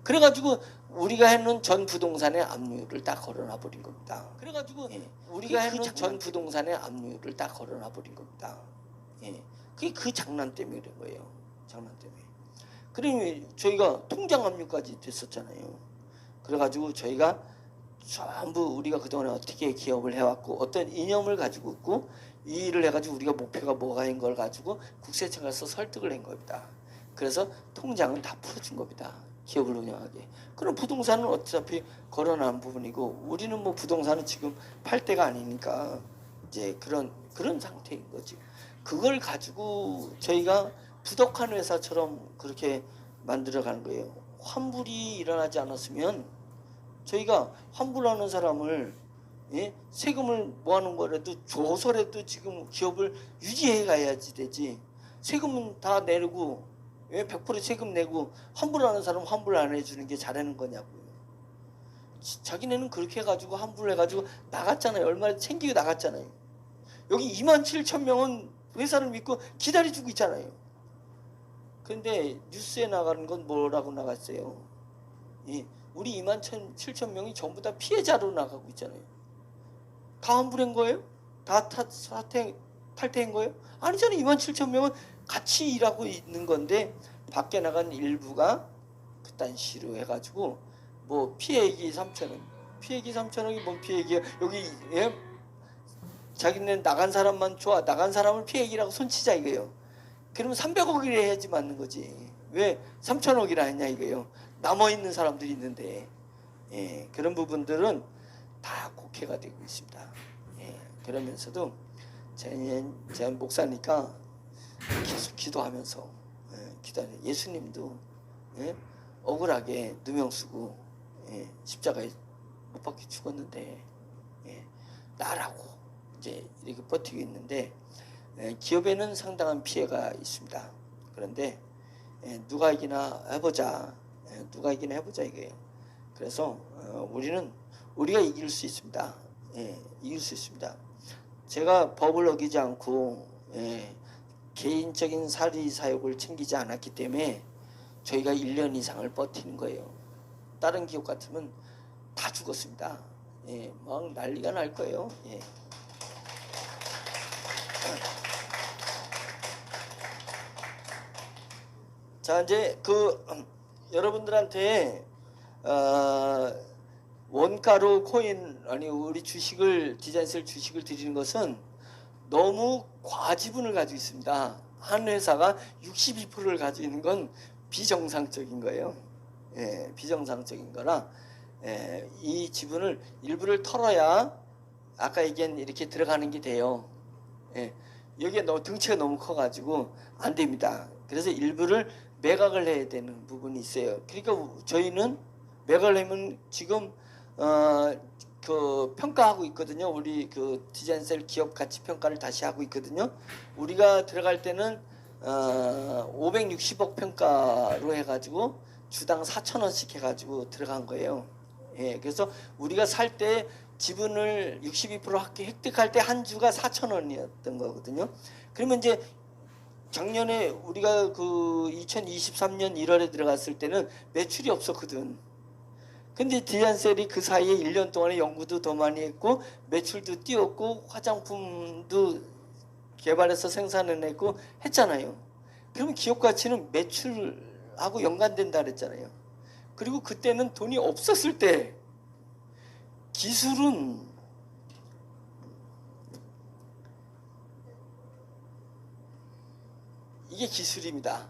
그래가지고 우리가 해놓은 전 부동산에 압류를 딱 걸어놔 버린 겁니다. 그래가지고 우리가 해놓은 전 부동산에 압류를 딱 걸어놔 버린 겁니다. 예. 그게 그 장난 때문에 그런 거예요. 장난 때문에. 그러니 저희가 통장 압류까지 됐었잖아요. 그래가지고 저희가 전부 우리가 그동안에 어떻게 기업을 해왔고 어떤 이념을 가지고 있고 이 일을 해가지고 우리가 목표가 뭐가인 걸 가지고 국세청 가서 설득을 한 겁니다. 그래서 통장은 다 풀어준 겁니다. 기업을 운영하게. 그럼 부동산은 어차피 걸어놓은 부분이고 우리는 뭐 부동산은 지금 팔 때가 아니니까 이제 그런 상태인 거지. 그걸 가지고 저희가 부덕한 회사처럼 그렇게 만들어가는 거예요. 환불이 일어나지 않았으면 저희가 환불하는 사람을 세금을 모아놓은 거라도 줘서라도 지금 기업을 유지해 가야지 되지. 세금은 다 내고 100% 세금 내고 환불하는 사람 환불 안 해주는 게 잘하는 거냐고요. 자기네는 그렇게 해가지고 환불해가지고 나갔잖아요. 얼마나 챙기고 나갔잖아요. 여기 27,000명은 회사를 믿고 기다려주고 있잖아요. 근데 뉴스에 나가는 건 뭐라고 나갔어요? 우리 27,000명이 전부 다 피해자로 나가고 있잖아요. 다 환불한 거예요? 다 탈퇴한 거예요? 아니잖아요. 27,000명은 같이 일하고 있는 건데 밖에 나간 일부가 그딴 시로 해가지고 뭐 피해액이 3천원, 피해액이 3천원이 뭔 피해액이야? 여기 예? 자기네 나간 사람만 좋아, 나간 사람을 피해액이라고 손치자 이거예요. 그러면 300억이라 해야지 맞는 거지. 왜 3천억이라 했냐 이거예요. 남아 있는 사람들이 있는데, 예, 그런 부분들은 다 곡해가 되고 있습니다. 예, 그러면서도 제 목사니까 계속 기도하면서, 예, 기도하는 예수님도, 예, 억울하게 누명 쓰고, 예, 십자가에 못 박혀 죽었는데, 예, 나라고 이제 이렇게 버티고 있는데, 예, 기업에는 상당한 피해가 있습니다. 그런데 예, 누가 이기나 해보자, 예, 누가 이기나 해보자 이거예요. 그래서 우리가 이길 수 있습니다. 예, 이길 수 있습니다. 제가 법을 어기지 않고, 예, 개인적인 사리 사욕을 챙기지 않았기 때문에 저희가 1년 이상을 버티는 거예요. 다른 기업 같으면 다 죽었습니다. 예, 막 난리가 날 거예요. 예. 자, 이제 여러분들한테 원가로 코인, 아니 우리 주식을, 디자인셀 주식을 드리는 것은 너무 과지분을 가지고 있습니다. 한 회사가 62%를 가지고 있는 건 비정상적인 거예요. 예, 비정상적인 거라, 예, 이 지분을 일부를 털어야 아까 얘기한 이렇게 들어가는 게 돼요. 예, 여기에 등치가 너무 커가지고 안 됩니다. 그래서 일부를 매각을 해야 되는 부분이 있어요. 그러니까 저희는 매각을 하면 지금 평가하고 있거든요. 우리 디자인셀 기업 가치 평가를 다시 하고 있거든요. 우리가 들어갈 때는 560억 평가로 해가지고 주당 4,000원씩 해가지고 들어간 거예요. 예, 그래서 우리가 살 때 지분을 62% 획득할 때 한 주가 4,000원이었던 거거든요. 그러면 이제 작년에 우리가 2023년 1월에 들어갔을 때는 매출이 없었거든. 근데 디자인셀이 그 사이에 1년 동안에 연구도 더 많이 했고 매출도 띄웠고 화장품도 개발해서 생산해냈고 했잖아요. 그러면 기업 가치는 매출하고 연관된다 그랬잖아요. 그리고 그때는 돈이 없었을 때 기술은 이게 기술입니다.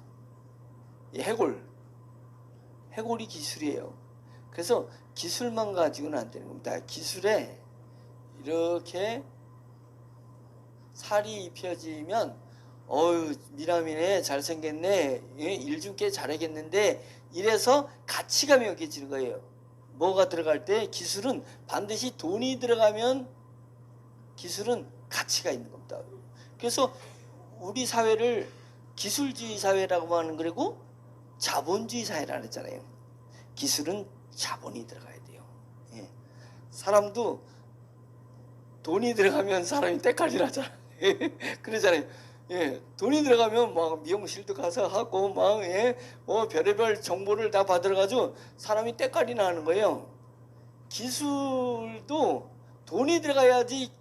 해골이 기술이에요. 그래서 기술만 가지고는 안 되는 겁니다. 기술에 이렇게 살이 입혀지면 어유 미남이네, 잘생겼네, 일 좀 꽤 잘하겠는데 이래서 가치감이 여겨지는 거예요. 뭐가 들어갈 때 기술은 반드시 돈이 들어가면 기술은 가치가 있는 겁니다. 그래서 우리 사회를 기술주의 사회라고 하는 거고 자본주의 사회라고 했잖아요. 기술은 자본이 들어가야 돼요. 예. 사람도 돈이 들어가면 사람이 때깔이라잖아요. 그러잖아요. 예. 돈이 들어가면 막 미용실도 가서 하고 막, 예, 별의별 정보를 다 받아가지고 사람이 때깔이 나는 거예요. 기술도 돈이 들어가야지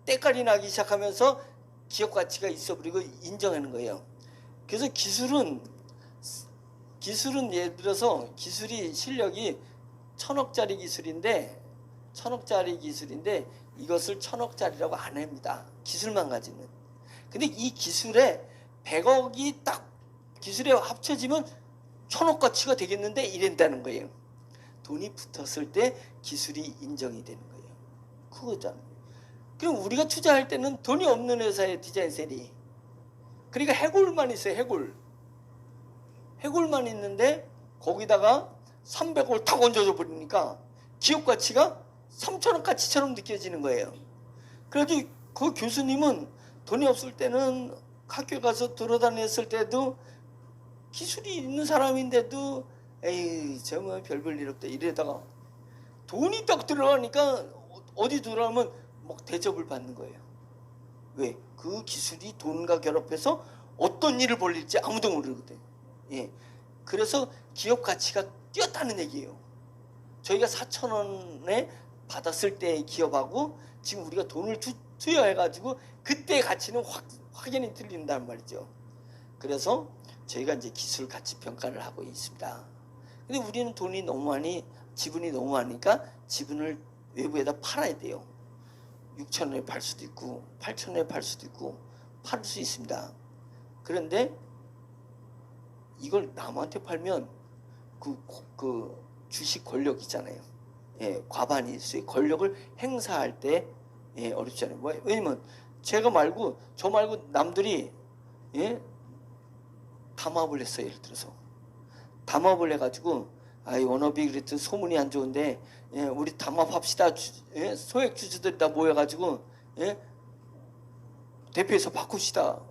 때깔이 나기 시작하면서 기업 가치가 있어 버리고 인정하는 거예요. 그래서 기술은 예를 들어서 기술이 실력이 1,000억짜리 기술인데 이것을 1,000억짜리라고 안 합니다. 기술만 가지는. 근데 이 기술에 100억이 딱 기술에 합쳐지면 1,000억 가치가 되겠는데 이런다는 거예요. 돈이 붙었을 때 기술이 인정이 되는 거예요. 그거잖아요. 그럼 우리가 투자할 때는 돈이 없는 회사의 디자인셀이, 그러니까 해골만 있어요. 해골만 있는데 거기다가 300억을 탁 얹어줘 버리니까 기업 가치가 3,000억 가치처럼 느껴지는 거예요. 그래서 그 교수님은 돈이 없을 때는 학교 가서 돌아다녔을 때도 기술이 있는 사람인데도 에이 저 뭐 별볼 일 없다 이러다가 돈이 딱 들어가니까 어디 들어가면 막 대접을 받는 거예요. 왜? 그 기술이 돈과 결합해서 어떤 일을 벌릴지 아무도 모르거든. 예. 그래서 기업 가치가 뛰었다는 얘기예요. 저희가 4,000원에 받았을 때의 기업하고 지금 우리가 돈을 투여해가지고 그때의 가치는 확연히 틀린단 말이죠. 그래서 저희가 이제 기술 가치 평가를 하고 있습니다. 근데 우리는 돈이 너무 많이, 지분이 너무 많으니까 지분을 외부에다 팔아야 돼요. 6,000원에 팔 수도 있고 8,000원에 팔 수도 있고 팔 수 있습니다. 그런데 이걸 남한테 팔면 그 주식 권력 있잖아요. 예, 과반이 있어요. 권력을 행사할 때 예, 어렵잖아요. 왜냐면 제가 말고 저 말고 남들이 예? 담합을 했어요. 예를 들어서 담합을 해가지고 이 워너비 그랬더니 소문이 안 좋은데 예, 우리 담합합시다. 예? 소액 주주들이 다 모여가지고 예? 대표에서 바꿉시다.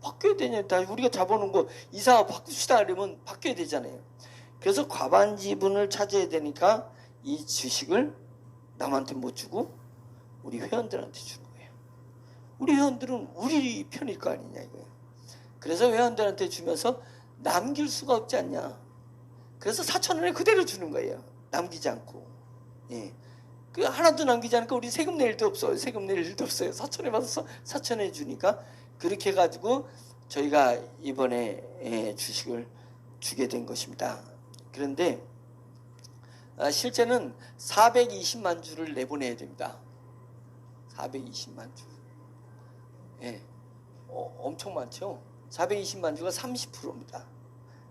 바뀌어야 되냐? 다 우리가 잡아놓은 거 이사 바꿉시다. 그러면 바뀌어야 되잖아요. 그래서 과반 지분을 차지해야 되니까 이 주식을 남한테 못 주고 우리 회원들한테 주는 거예요. 우리 회원들은 우리 편일 거 아니냐 이거예요. 그래서 회원들한테 주면서 남길 수가 없지 않냐. 그래서 4,000원에 그대로 주는 거예요. 남기지 않고. 예. 그 하나도 남기지 않으니까 우리 세금 낼 일도 없어요. 세금 낼 일도 없어요. 4,000원 받아서 4,000원에 주니까 그렇게 해가지고 저희가 이번에 예, 주식을 주게 된 것입니다. 그런데 실제는 420만 주를 내보내야 됩니다. 420만 주. 예. 엄청 많죠. 420만 주가 30%입니다.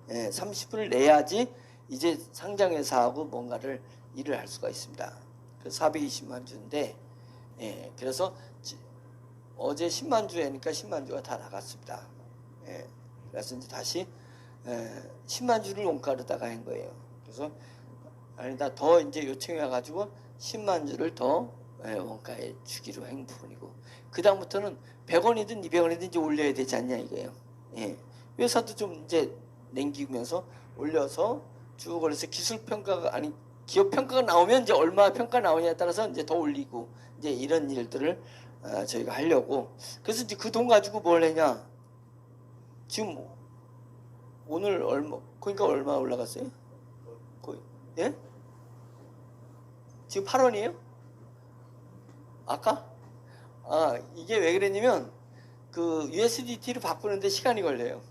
예, 30%를 내야지 이제 상장회사하고 뭔가를 일을 할 수가 있습니다. 그래서 420만 주인데, 예, 그래서 어제 10만 주니까 10만 주가 다 나갔습니다. 예, 그래서 이제 다시 10만 주를 원가로다가 한 거예요. 그래서 아니다 더 이제 요청이 와가지고 10만 주를 더 원가에 주기로 한 부분이고, 그 다음부터는 100원이든 200원이든 이제 올려야 되지 않냐 이거예요. 예, 회사도 좀 이제 남기면서 올려서 쭉 그래서 기술 평가가 아니 기업 평가가 나오면 이제 얼마 평가 나오냐에 따라서 이제 더 올리고 이제 이런 일들을 저희가 하려고. 그래서 이제 그 돈 가지고 뭘 했냐? 지금 오늘 그러니까 얼마 올라갔어요? 거의 예? 지금 8원이에요? 아까? 이게 왜 그랬냐면 그 USDT를 바꾸는데 시간이 걸려요.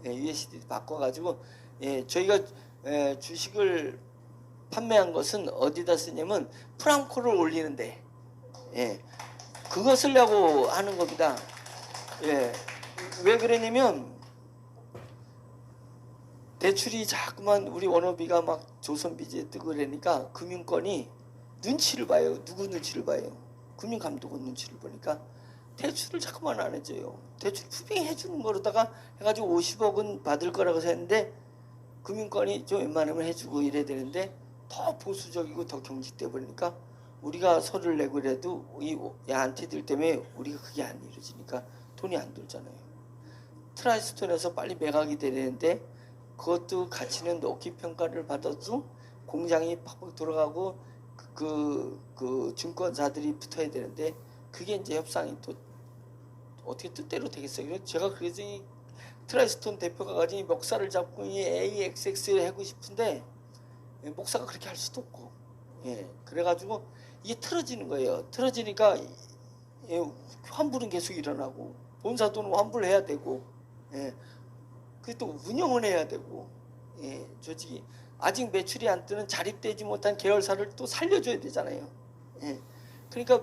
예, USDT 바꿔가지고 예, 저희가 주식을 판매한 것은 어디다 쓰냐면 프랑코를 올리는데 예, 그거 쓰려고 하는 겁니다. 예, 왜 그러냐면 대출이 자꾸만 우리 워너비가 막 조선비지에 뜨고 그러니까 금융권이 눈치를 봐요. 누구 눈치를 봐요? 금융감독원 눈치를 보니까 대출을 자꾸만 안 해줘요. 대출 푸빙해 주는 거로다가 해가지고 50억은 받을 거라고 했는데 금융권이 좀 웬만하면 해주고 이래야 되는데 더 보수적이고 더 경직돼 버리니까 우리가 서류를 내고 그래도 이 야한테들 때문에 우리가 그게 안 이루어지니까 돈이 안 돌잖아요. 트라이스톤에서 빨리 매각이 되는데 그것도 가치는 높게 평가를 받아도 공장이 팍팍 돌아가고 그 증권사들이 붙어야 되는데 그게 이제 협상이 또 어떻게 뜻대로 되겠어요. 그래서 제가 그래서 이 트라이스톤 대표가 가진 목사를 잡고 이 AXX를 하고 싶은데 목사가 그렇게 할 수도 없고, 예, 그래가지고 이게 틀어지는 거예요. 틀어지니까 예, 환불은 계속 일어나고 본사 돈은 환불해야 되고, 예, 그게 또 운영을 해야 되고, 예, 조직이 아직 매출이 안 뜨는 자립되지 못한 계열사를 또 살려줘야 되잖아요. 예, 그러니까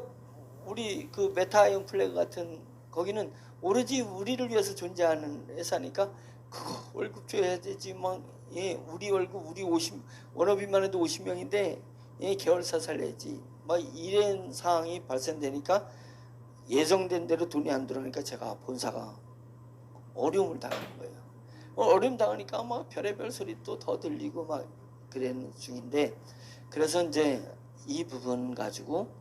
우리 그 메타이온 플래그 같은 거기는 오로지 우리를 위해서 존재하는 회사니까 그거 월급 줘야 되지 뭐. 예, 우리 월급 우리 50 워너비만 해도 50명인데 예, 계열사 살려야지 막 이런 상황이 발생되니까 예정된 대로 돈이 안 들어오니까 제가 본사가 어려움을 당하는 거예요. 어려움 당하니까 막 별의별 소리 또 더 들리고 막 그런 중인데, 그래서 이제 이 부분 가지고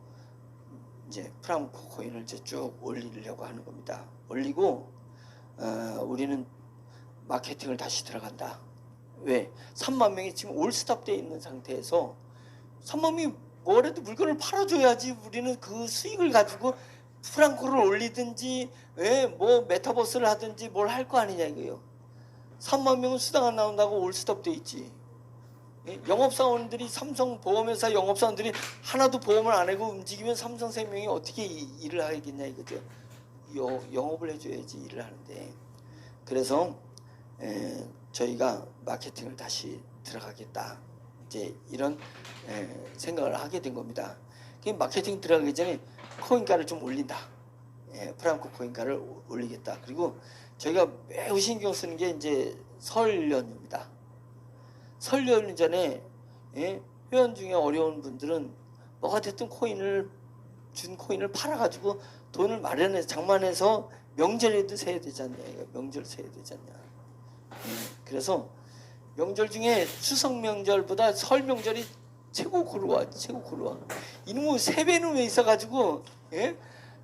이제 프랑코 코인을 이제 쭉 올리려고 하는 겁니다. 올리고 우리는 마케팅을 다시 들어간다. 왜? 3만 명이 지금 올스톱되어 있는 상태에서 3만 명이 뭐래도 물건을 팔아줘야지 우리는 그 수익을 가지고 프랑코를 올리든지 뭐 메타버스를 하든지 뭘 할 거 아니냐 이거예요. 3만 명은 수당 안 나온다고 올스톱되어 있지. 영업사원들이 삼성보험회사 영업사원들이 하나도 보험을 안 하고 움직이면 삼성생명이 어떻게 일을 하겠냐 이거죠. 영업을 해줘야지 일을 하는데. 그래서 저희가 마케팅을 다시 들어가겠다. 이제 이런 생각을 하게 된 겁니다. 그 마케팅 들어가기 전에 코인가를 좀 올린다. 프랑코 코인가를 올리겠다. 그리고 저희가 매우 신경 쓰는 게 이제 설 연휴입니다. 설 연휴 전에 회원 중에 어려운 분들은 뭐가 됐든 준 코인을 팔아가지고 돈을 마련해서 장만해서 명절에도 세야 되지 않냐. 명절 세야 되지 않냐. 그래서 명절 중에 추석 명절보다 설 명절이 최고 고루와 최고 고루와. 이놈의 세배는 왜 있어가지고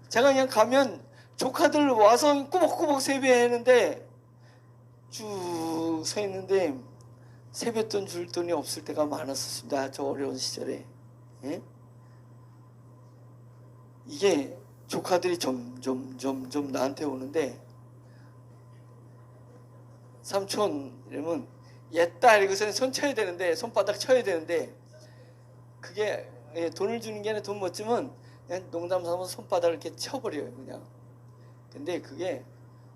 제가 그냥 가면 조카들 와서 꾸벅꾸벅 세배했는데 쭉 서 있는데 세뱃돈 줄 돈이 없을 때가 많았었습니다. 저 어려운 시절에. 이게 조카들이 점점 나한테 오는데 삼촌 이러면 옛다 이러고서는 손 쳐야 되는데 손바닥 쳐야 되는데 그게 돈을 주는 게 아니라 돈 못 주면 그냥 농담 삼아 손바닥을 이렇게 쳐버려요 그냥. 근데 그게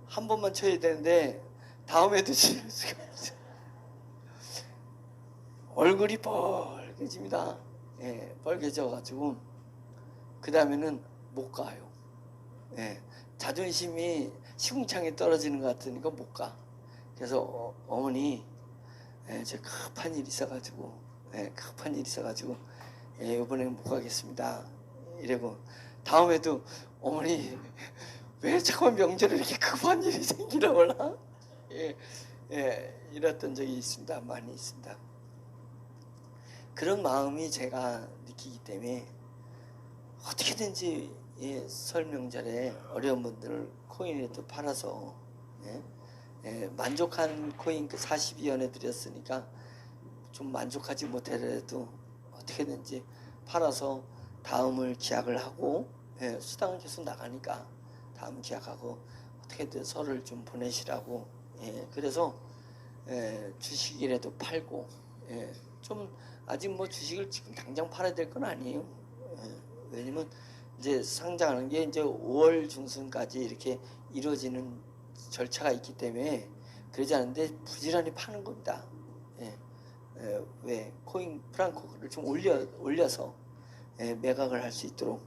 한 번만 쳐야 되는데 다음에도 칠 수가 없어요. 얼굴이 빨개집니다. 빨개져가지고 그 다음에는 못 가요. 자존심이 시궁창에 떨어지는 것 같으니까 못 가. 그래서 어머니 저 급한 일이 있어가지고 이번에는 못 가겠습니다. 이러고 다음에도 어머니 왜 자꾸 명절에 이렇게 급한 일이 생기나 몰라? 이랬던 적이 있습니다. 많이 있습니다. 그런 마음이 제가 느끼기 때문에 어떻게든지 설 명절에 어려운 분들을 코인에도 팔아서 만족한 코인 그 42원에 드렸으니까 좀 만족하지 못하더라도 어떻게든지 팔아서 다음을 기약을 하고 수당은 계속 나가니까 다음 기약하고 어떻게든 설을 좀 보내시라고 그래서 주식이라도 팔고 좀 아직 뭐 주식을 지금 당장 팔아야 될 건 아니에요. 왜냐면 이제 상장하는 게 이제 5월 중순까지 이렇게 이루어지는 절차가 있기 때문에 그러지 않은데 부지런히 파는 겁니다. 왜 코인 프랑코를 좀 올려서 매각을 할 수 있도록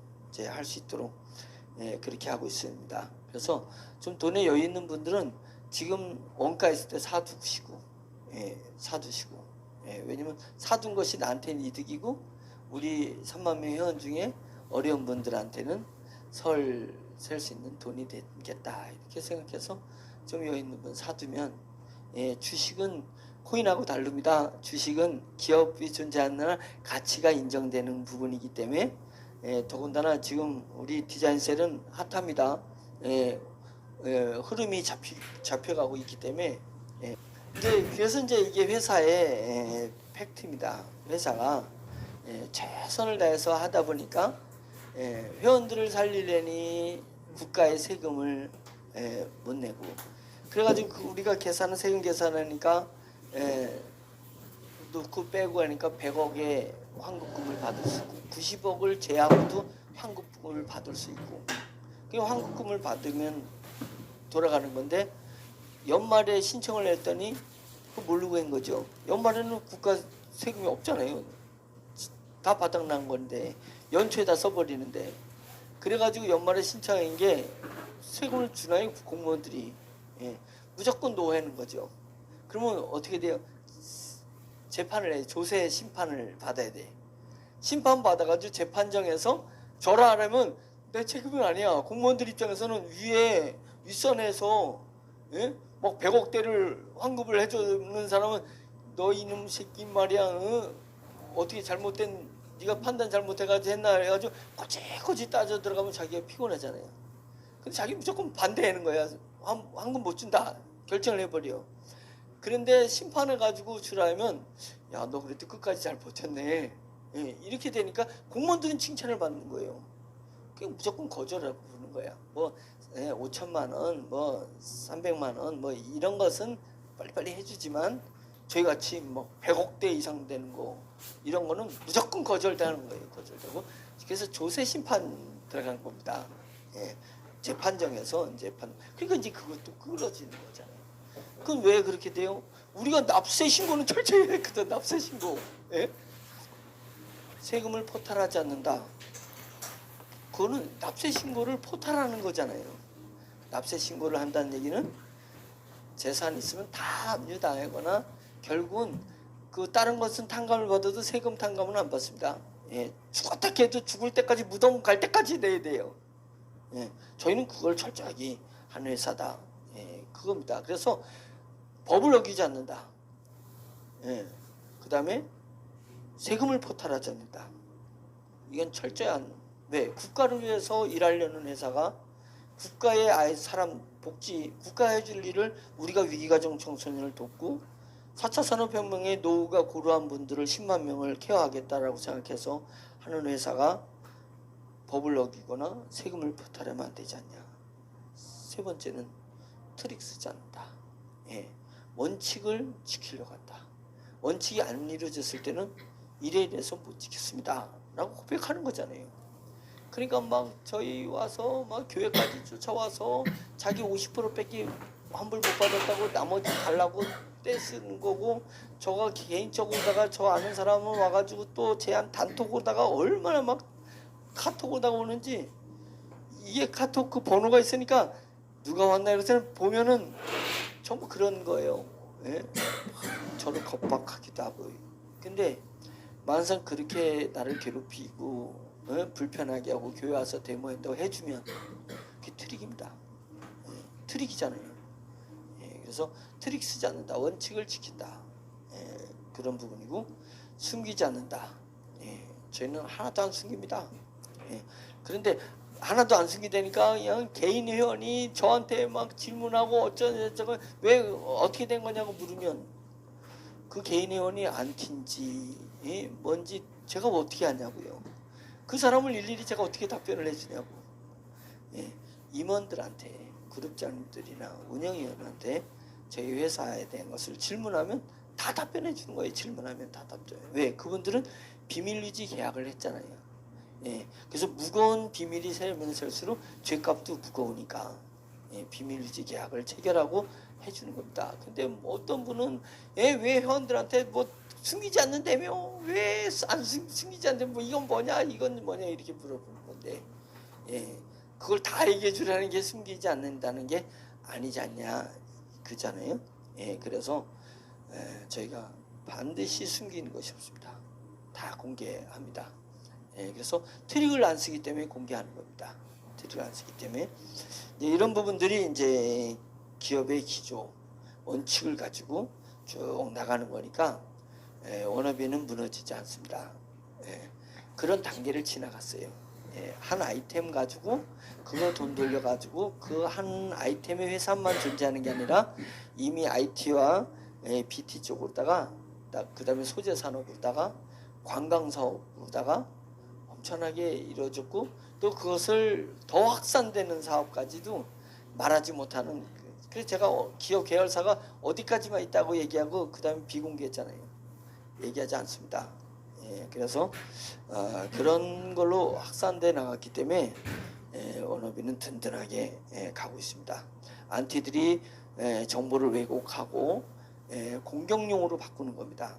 그렇게 하고 있습니다. 그래서 좀 돈에 여유 있는 분들은 지금 원가 있을 때 사두시고 왜냐면 사둔 것이 나한테는 이득이고 우리 3만 명 회원 중에 어려운 분들한테는 설 셀 수 있는 돈이 되겠다 이렇게 생각해서 좀 여유 있는 분 사두면 주식은 코인하고 다릅니다. 주식은 기업이 존재하는 한 가치가 인정되는 부분이기 때문에 더군다나 지금 우리 디자인셀은 핫합니다. 흐름이 잡혀가고 있기 때문에 그래서 이제 이게 회사의 팩트입니다. 회사가 최선을 다해서 하다 보니까 회원들을 살리려니 국가의 세금을 못 내고 그래가지고 우리가 세금 계산하니까 넣고 빼고 하니까 100억의 환급금을 받을 수 있고 90억을 제하고도 환급금을 받을 수 있고 그 환급금을 받으면 돌아가는 건데 연말에 신청을 했더니 그거 모르고 한 거죠. 연말에는 국가 세금이 없잖아요. 다 바닥난 건데 연초에다 써버리는데 그래가지고 연말에 신청한 게 세금을 주나요? 공무원들이 무조건 노하는 거죠. 그러면 어떻게 돼요? 재판을 해. 조세 심판을 받아야 돼. 심판 받아가지고 재판정에서 저라 하려면 내 책임은 아니야. 공무원들 입장에서는 윗선에서 막 100억대를 환급을 해주는 사람은 너 이놈 새끼 말이야. 어떻게 잘못된 네가 판단 잘못해가지고 했나 해가지고 꼬치꼬치 따져 들어가면 자기가 피곤하잖아요. 근데 자기 무조건 반대하는 거야. 환급 못 준다. 결정을 해버려. 그런데 심판을 가지고 주라면 야 너 그래도 끝까지 잘 버텼네. 이렇게 되니까 공무원들은 칭찬을 받는 거예요. 그게 무조건 거절하고 부르는 거야. 뭐 5천만 원, 뭐 300만 원, 뭐 이런 것은 빨리빨리 해주지만 저희 같이 뭐 100억대 이상 되는 거 이런 거는 무조건 거절되는 거예요. 거절되고 그래서 조세 심판 들어가는 겁니다. 재판정에서 재판. 그러니까 이제 그것도 끌어지는 거잖아요. 그건 왜 그렇게 돼요? 우리가 납세 신고는 철저히 해야 했거든. 납세 신고. 예? 세금을 포탈하지 않는다. 그거는 납세 신고를 포탈하는 거잖아요. 납세 신고를 한다는 얘기는 재산 있으면 다 압류당하거나 결국은 그 다른 것은 탕감을 받아도 세금 탕감은 안 받습니다. 예, 죽었다 해도 죽을 때까지 무덤 갈 때까지 내야 돼요. 예, 저희는 그걸 철저하게 하는 회사다. 예, 그겁니다. 그래서 법을 어기지 않는다. 예, 그 다음에 세금을 포탈하지 않는다. 이건 철저한, 왜? 국가를 위해서 일하려는 회사가 국가의 아예 사람 복지, 국가가 해줄 일을 우리가 위기가정 청소년을 돕고 4차 산업혁명의 노후가 고루한 분들을 10만 명을 케어하겠다라고 생각해서 하는 회사가 법을 어기거나 세금을 포탈하면 안 되지 않냐. 세 번째는 트릭 쓰지 않는다. 예, 원칙을 지키려고 한다. 원칙이 안 이루어졌을 때는 이래 이래서 못 지켰습니다 라고 고백하는 거잖아요. 그러니까 막 저희 와서 막 교회까지 쫓아와서 자기 50% 뺏기 환불 못 받았다고 나머지 달라고 떼쓰는 거고, 저가 개인적으로다가 저 아는 사람은 와가지고 또 제한 단톡으로다가 얼마나 막 카톡으로다가 오는지, 이게 카톡 그 번호가 있으니까 누가 왔나 이래서 보면은 전부 그런 거예요. 예? 저를 겁박하기도 하고. 근데 만상 그렇게 나를 괴롭히고 불편하게 하고 교회 와서 데모한다고 해주면 그게 트릭입니다. 예, 트릭이잖아요. 예, 그래서 트릭 쓰지 않는다. 원칙을 지킨다. 예, 그런 부분이고, 숨기지 않는다. 예, 저희는 하나도 안 숨깁니다. 예, 그런데 하나도 안 숨기다니까 그냥 개인 회원이 저한테 막 질문하고 어쩌고 왜 어떻게 된 거냐고 물으면 그 개인 회원이 안티인지 뭔지 제가 어떻게 아냐고요. 그 사람을 일일이 제가 어떻게 답변을 해주냐고. 예, 임원들한테, 그룹장님들이나 운영위원한테 저희 회사에 대한 것을 질문하면 다 답변해 주는 거예요. 질문하면 다 답변해. 왜? 그분들은 비밀유지 계약을 했잖아요. 예, 그래서 무거운 비밀이 세면 셀수록 죄값도 무거우니까 예, 비밀유지 계약을 체결하고 해주는 겁니다. 근데 뭐 어떤 분은 왜 회원들한테 뭐 숨기지 않는다며, 왜 안 숨기지 않는데 뭐 이건 뭐냐 이건 뭐냐 이렇게 물어보는 건데, 예, 그걸 다 얘기해 주라는 게 숨기지 않는다는 게 아니지 않냐 그잖아요. 예, 그래서 저희가 반드시 숨기는 것이 없습니다. 다 공개합니다. 예, 그래서 트릭을 안 쓰기 때문에 공개하는 겁니다. 트릭을 안 쓰기 때문에 이런 부분들이 이제 기업의 기조, 원칙을 가지고 쭉 나가는 거니까 워너비는 무너지지 않습니다. 예, 그런 단계를 지나갔어요. 예, 한 아이템 가지고 그거 돈 돌려가지고 그 한 아이템의 회사만 존재하는 게 아니라 이미 IT와 BT 쪽으로다가 그 다음에 소재 산업으로다가 관광 사업으로다가 엄청나게 이루어졌고, 또 그것을 더 확산되는 사업까지도 말하지 못하는. 그래서 제가 기업 계열사가 어디까지만 있다고 얘기하고 그 다음에 비공개했잖아요. 얘기하지 않습니다. 예, 그래서 그런 걸로 확산돼 나갔기 때문에 워너비는 든든하게 가고 있습니다. 안티들이 정보를 왜곡하고 공격용으로 바꾸는 겁니다.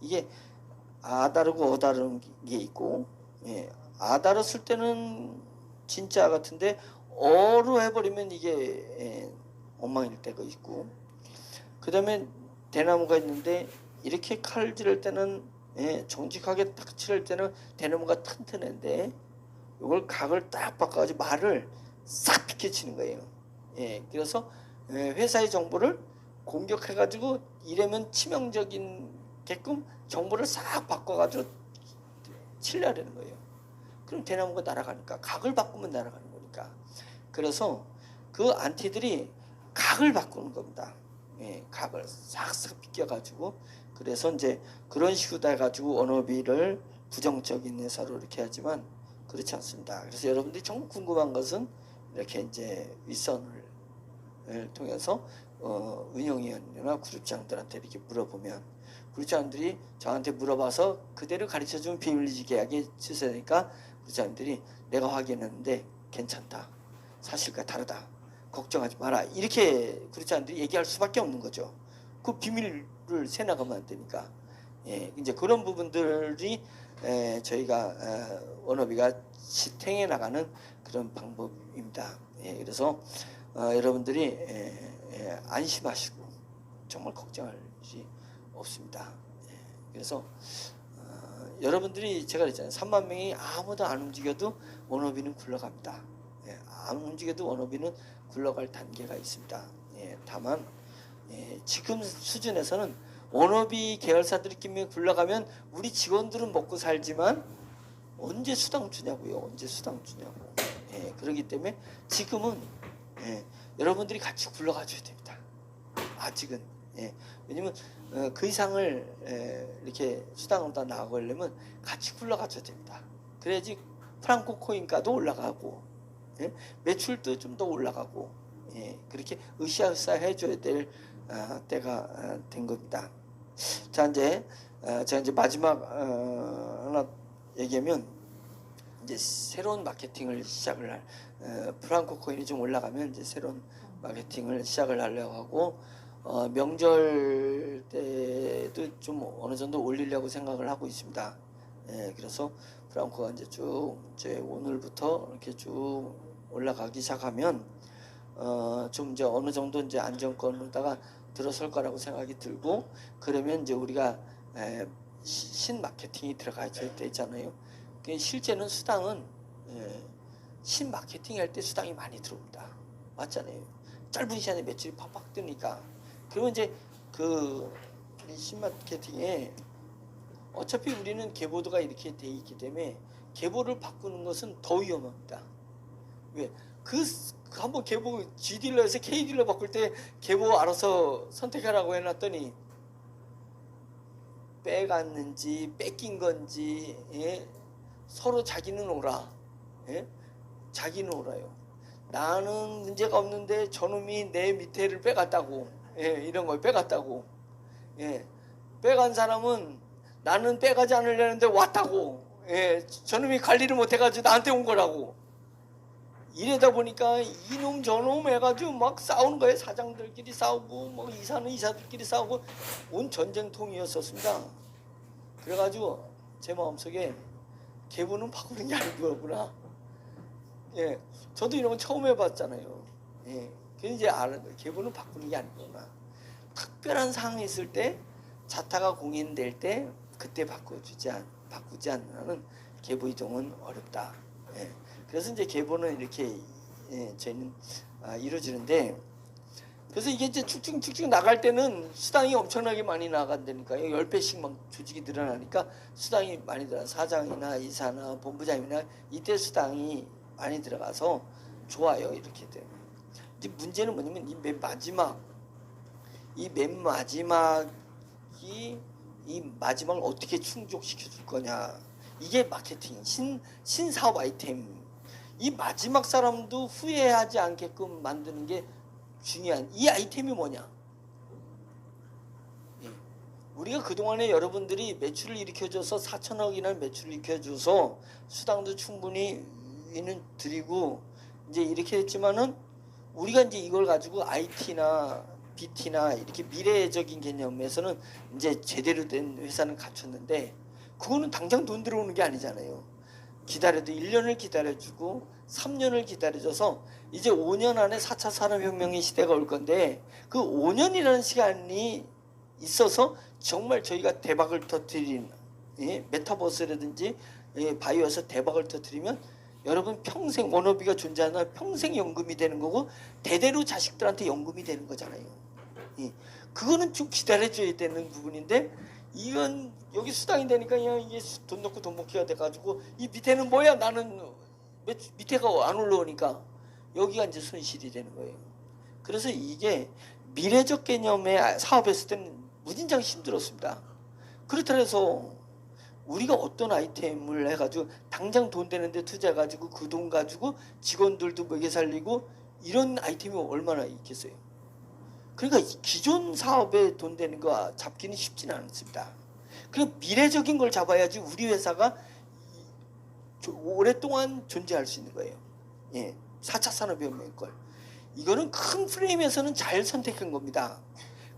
이게 아다르고 어다른 게 있고, 아다르 쓸 때는 진짜 같은데 어로 해버리면 이게 엉망일 때가 있고, 그 다음에 대나무가 있는데 이렇게 칼 지를 때는 정직하게 딱 칠할 때는 대나무가 튼튼한데 이걸 각을 딱 바꿔가지고 말을 싹 비켜치는 거예요. 그래서 회사의 정보를 공격해가지고 이러면 치명적인게끔 정보를 싹 바꿔가지고 칠려는 거예요. 그럼 대나무가 날아가니까, 각을 바꾸면 날아가는 거니까. 그래서 그 안티들이 각을 바꾸는 겁니다. 각을 싹싹 비껴가지고. 그래서 이제 그런 식으로 해가지고 워너비를 부정적인 회사로 이렇게 하지만 그렇지 않습니다. 그래서 여러분들이 정말 궁금한 것은 이렇게 이제 윗선을 통해서 운영위원이나 그룹장들한테 이렇게 물어보면, 그룹장들이 저한테 물어봐서 그대로 가르쳐주면 비밀유지 계약이 취소되니까 그룹장들이 내가 확인했는데 괜찮다, 사실과 다르다, 걱정하지 마라, 이렇게 그룹장들이 얘기할 수밖에 없는 거죠. 그 비밀을 새나가면 안 되니까. 예, 이제 그런 부분들이 저희가 워너비가 지탱해 나가는 그런 방법입니다. 예, 그래서 여러분들이 안심하시고 정말 걱정할 일이 없습니다. 예, 그래서 여러분들이 제가 그랬잖아요. 3만 명이 아무도 안 움직여도 워너비는 굴러갑니다. 예, 안 움직여도 워너비는 굴러갈 단계가 있습니다. 예, 다만 지금 수준에서는 워너비 계열사들끼리 굴러가면 우리 직원들은 먹고 살지만 언제 수당 주냐고요. 언제 수당 주냐고. 예, 그렇기 때문에 지금은 여러분들이 같이 굴러가 줘야 됩니다. 아직은. 예, 왜냐면 그 이상을 이렇게 수당으로 다 나가려면 같이 굴러가 줘야 됩니다. 그래야지 프랑코 코인가도 올라가고 매출도 좀 더 올라가고 그렇게 으쌰으쌰 해줘야 될 때가 된 겁니다. 자, 이제 제가 이제 마지막 하나 얘기하면 이제 새로운 마케팅을 시작을 할 프랑코 코인이 좀 올라가면 이제 새로운 마케팅을 시작을 하려고 하고 명절 때도 좀 어느 정도 올리려고 생각을 하고 있습니다. 그래서 프랑코가 이제 쭉 이제 오늘부터 이렇게 쭉 올라가기 시작하면 좀 이제 어느 정도 이제 안정권으로다가 들어설 거라고 생각이 들고, 그러면 이제 우리가 신마케팅이 들어가야 되잖아요. 실제는 수당은 신 마케팅 할 때 수당이 많이 들어옵니다. 맞잖아요. 짧은 시간에 매출이 팍팍 뜨니까. 그러면 이제 그 신마케팅에 어차피 우리는 계보도가 이렇게 돼 있기 때문에 계보를 바꾸는 것은 더 위험합니다. 왜? 한번 계보 G딜러에서 K딜러 바꿀 때 계보 알아서 선택하라고 해놨더니 빼갔는지 뺏긴 건지 서로 자기는 오라. 자기는 오라요. 나는 문제가 없는데 저놈이 내 밑에를 빼갔다고. 이런 걸 빼갔다고. 빼간 사람은 나는 빼가지 않으려는데 왔다고. 저놈이 관리를 못해가지고 나한테 온 거라고. 이러다 보니까 이놈 저놈 해가지고 막 싸우는 거예요. 사장들끼리 싸우고 뭐 이사는 이사들끼리 싸우고 온 전쟁통이었었습니다. 그래가지고 제 마음속에 계보는 바꾸는 게 아니구나. 저도 이런 건 처음 해봤잖아요. 그래서 이제 아는 거예요. 계보는 바꾸는 게 아니구나. 특별한 상황이 있을 때 자타가 공인될 때 그때 바꾸지 않는 계보 이동은 어렵다. 그래서 이제 계보는 이렇게 저희는 이루어지는데, 그래서 이게 이제 쭉쭉 나갈 때는 수당이 엄청나게 많이 나간다니까요. 10배씩 막 조직이 늘어나니까 수당이 많이 들어가. 사장이나 이사나 본부장이나 이때 수당이 많이 들어가서 좋아요. 이렇게 되면. 이제 문제는 뭐냐면 이 맨 마지막이 이 마지막을 어떻게 충족시켜 줄 거냐. 이게 마케팅, 신사업 아이템. 이 마지막 사람도 후회하지 않게끔 만드는 게 중요한 이 아이템이 뭐냐. 우리가 그동안에 여러분들이 매출을 일으켜줘서 4천억이나 매출을 일으켜줘서 수당도 충분히 는 드리고 이제 이렇게 했지만은 우리가 이제 이걸 가지고 IT나 BT나 이렇게 미래적인 개념에서는 이제 제대로 된 회사는 갖췄는데, 그거는 당장 돈 들어오는 게 아니잖아요. 기다려도 1년을 기다려주고 3년을 기다려줘서 이제 5년 안에 4차 산업혁명의 시대가 올 건데, 그 5년이라는 시간이 있어서 정말 저희가 대박을 터뜨린 메타버스라든지 바이오에서 대박을 터뜨리면 여러분 평생 워너비가 존재하나 평생 연금이 되는 거고 대대로 자식들한테 연금이 되는 거잖아요. 그거는 좀 기다려줘야 되는 부분인데, 이건 여기 수당이 되니까 그냥 이게 돈 넣고 돈 먹기가 돼가지고 이 밑에는 뭐야, 나는 밑에가 안 올라오니까 여기가 이제 손실이 되는 거예요. 그래서 이게 미래적 개념의 사업했을 때는 무진장 힘들었습니다. 그렇다 해서 우리가 어떤 아이템을 해가지고 당장 돈 되는데 투자해가지고 그 돈 가지고 직원들도 먹여 살리고 이런 아이템이 얼마나 있겠어요. 그러니까 기존 사업에 돈 되는 거 잡기는 쉽지는 않습니다. 그리고 미래적인 걸 잡아야지 우리 회사가 오랫동안 존재할 수 있는 거예요. 4차 산업혁명 걸. 이거는 큰 프레임에서는 잘 선택한 겁니다.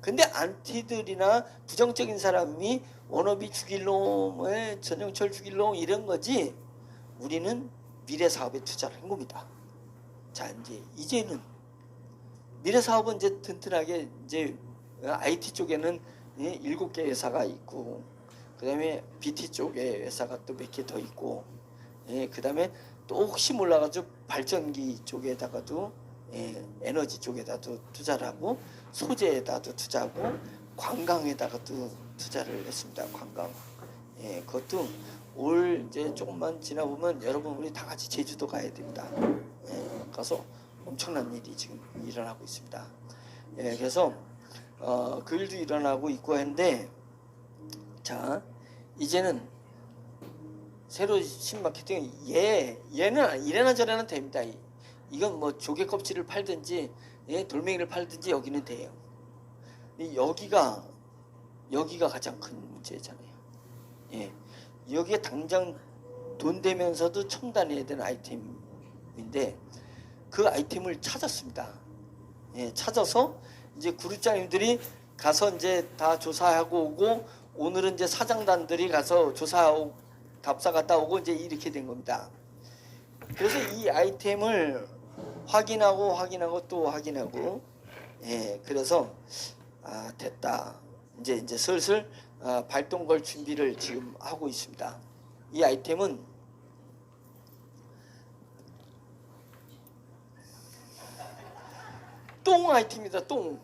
근데 안티들이나 부정적인 사람이 워너비 죽일 놈, 전영철 죽일 놈 이런 거지, 우리는 미래 사업에 투자를 한 겁니다. 자, 이제는 미래 사업은 이제 튼튼하게 이제 IT 쪽에는 7개 회사가 있고, 그다음에 BT 쪽에 회사가 또 몇 개 더 있고, 그다음에 또 혹시 몰라가지고 발전기 쪽에다가도 에너지 쪽에다도 투자를 하고, 소재에다도 투자하고, 관광에다가도 투자를 했습니다. 관광. 그것도 올 이제 조금만 지나보면 여러분 우리 다 같이 제주도 가야 됩니다. 가서 엄청난 일이 지금 일어나고 있습니다. 그래서 그 일도 일어나고 있고 한데, 자, 이제는 새로 신마케팅, 얘는 이래나 저래나 됩니다. 이건 뭐 조개 껍질을 팔든지 돌멩이를 팔든지 여기는 돼요. 여기가 가장 큰 문제잖아요. 여기에 당장 돈 되면서도 첨단해야 되는 아이템인데, 그 아이템을 찾았습니다. 찾아서 이제 그룹장님들이 가서 이제 다 조사하고 오고, 오늘은 이제 사장단들이 가서 조사하고 답사 갔다 오고 이제 이렇게 된 겁니다. 그래서 이 아이템을 확인하고 또 확인하고, 그래서 됐다. 이제 슬슬 발동 걸 준비를 지금 하고 있습니다. 이 아이템은 똥 아이템이다. 똥.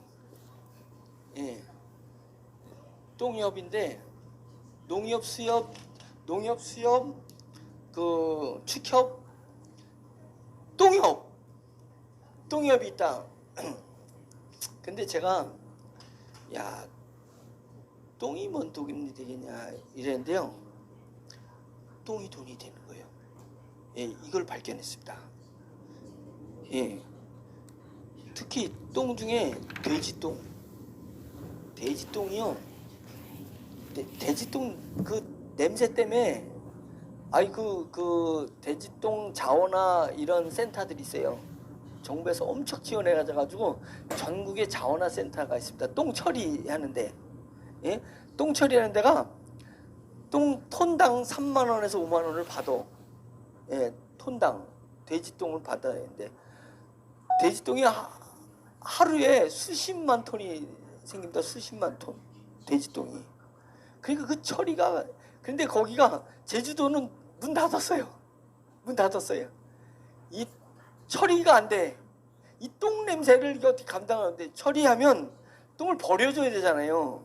똥협인데, 농협 수협 그 축협 똥협이 있다. 근데 제가 야, 똥이 뭔 돈이 되겠냐 이랬는데요, 똥이 돈이 되는 거예요. 이걸 발견했습니다. 특히 똥 중에 돼지똥이요. 돼지똥 그 냄새 때문에, 그 돼지똥 자원화 이런 센터들이 있어요. 정부에서 엄청 지원해가지고 전국에 자원화 센터가 있습니다. 똥 처리하는데, 똥 처리하는 데가 톤당 3만 원에서 5만 원을 받아. 톤당 돼지똥을 받아야 되는데, 돼지똥이 하루에 수십만 톤이 생깁니다. 수십만 톤 돼지똥이. 그러니까 그 처리가, 근데 거기가 제주도는 문 닫았어요. 이 처리가 안 돼. 이 똥 냄새를 이게 어떻게 감당하는데, 처리하면 똥을 버려줘야 되잖아요.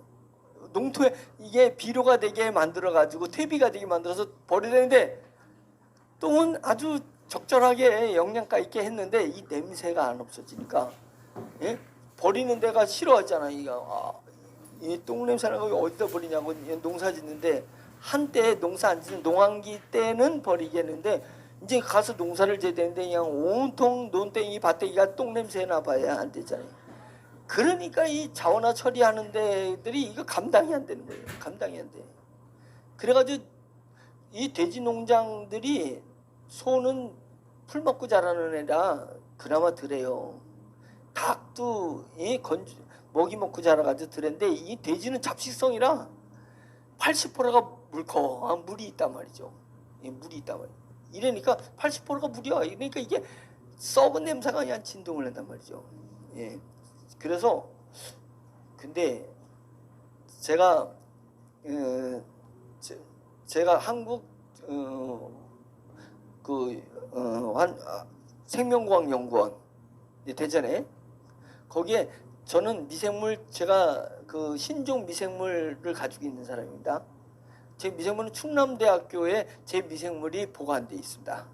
농토에 이게 비료가 되게 만들어가지고 퇴비가 되게 만들어서 버려야 되는데, 똥은 아주 적절하게 영양가 있게 했는데 이 냄새가 안 없어지니까, 버리는 데가 싫어하잖아요. 이 똥 냄새나는 거 어디다 버리냐고. 농사 짓는데, 한때 농사 안 짓는 농한기 때는 버리겠는데, 이제 가서 농사를 지어야 되는데 그냥 온통 논땡이 밭대기가 똥 냄새 나봐야 안 되잖아요. 그러니까 이 자원화 처리하는 데들이 이거 감당이 안 되는 거예요. 감당이 안 돼. 그래가지고 이 돼지 농장들이, 소는 풀 먹고 자라는 애라 그나마 덜해요. 닭도 먹이 먹고 자라가지고 덜했는데, 이 돼지는 잡식성이라 80%가 물이 있단 말이죠. 물이 있단 말이에요. 이러니까 80%가 물이야. 그러니까 이게 썩은 냄새가 그냥 진동을 한단 말이죠. 그래서 근데 제가 한국 생명과학연구원 대전에, 거기에 저는 제가 그 신종 미생물을 가지고 있는 사람입니다. 제 미생물은 충남대학교에 제 미생물이 보관돼 있습니다.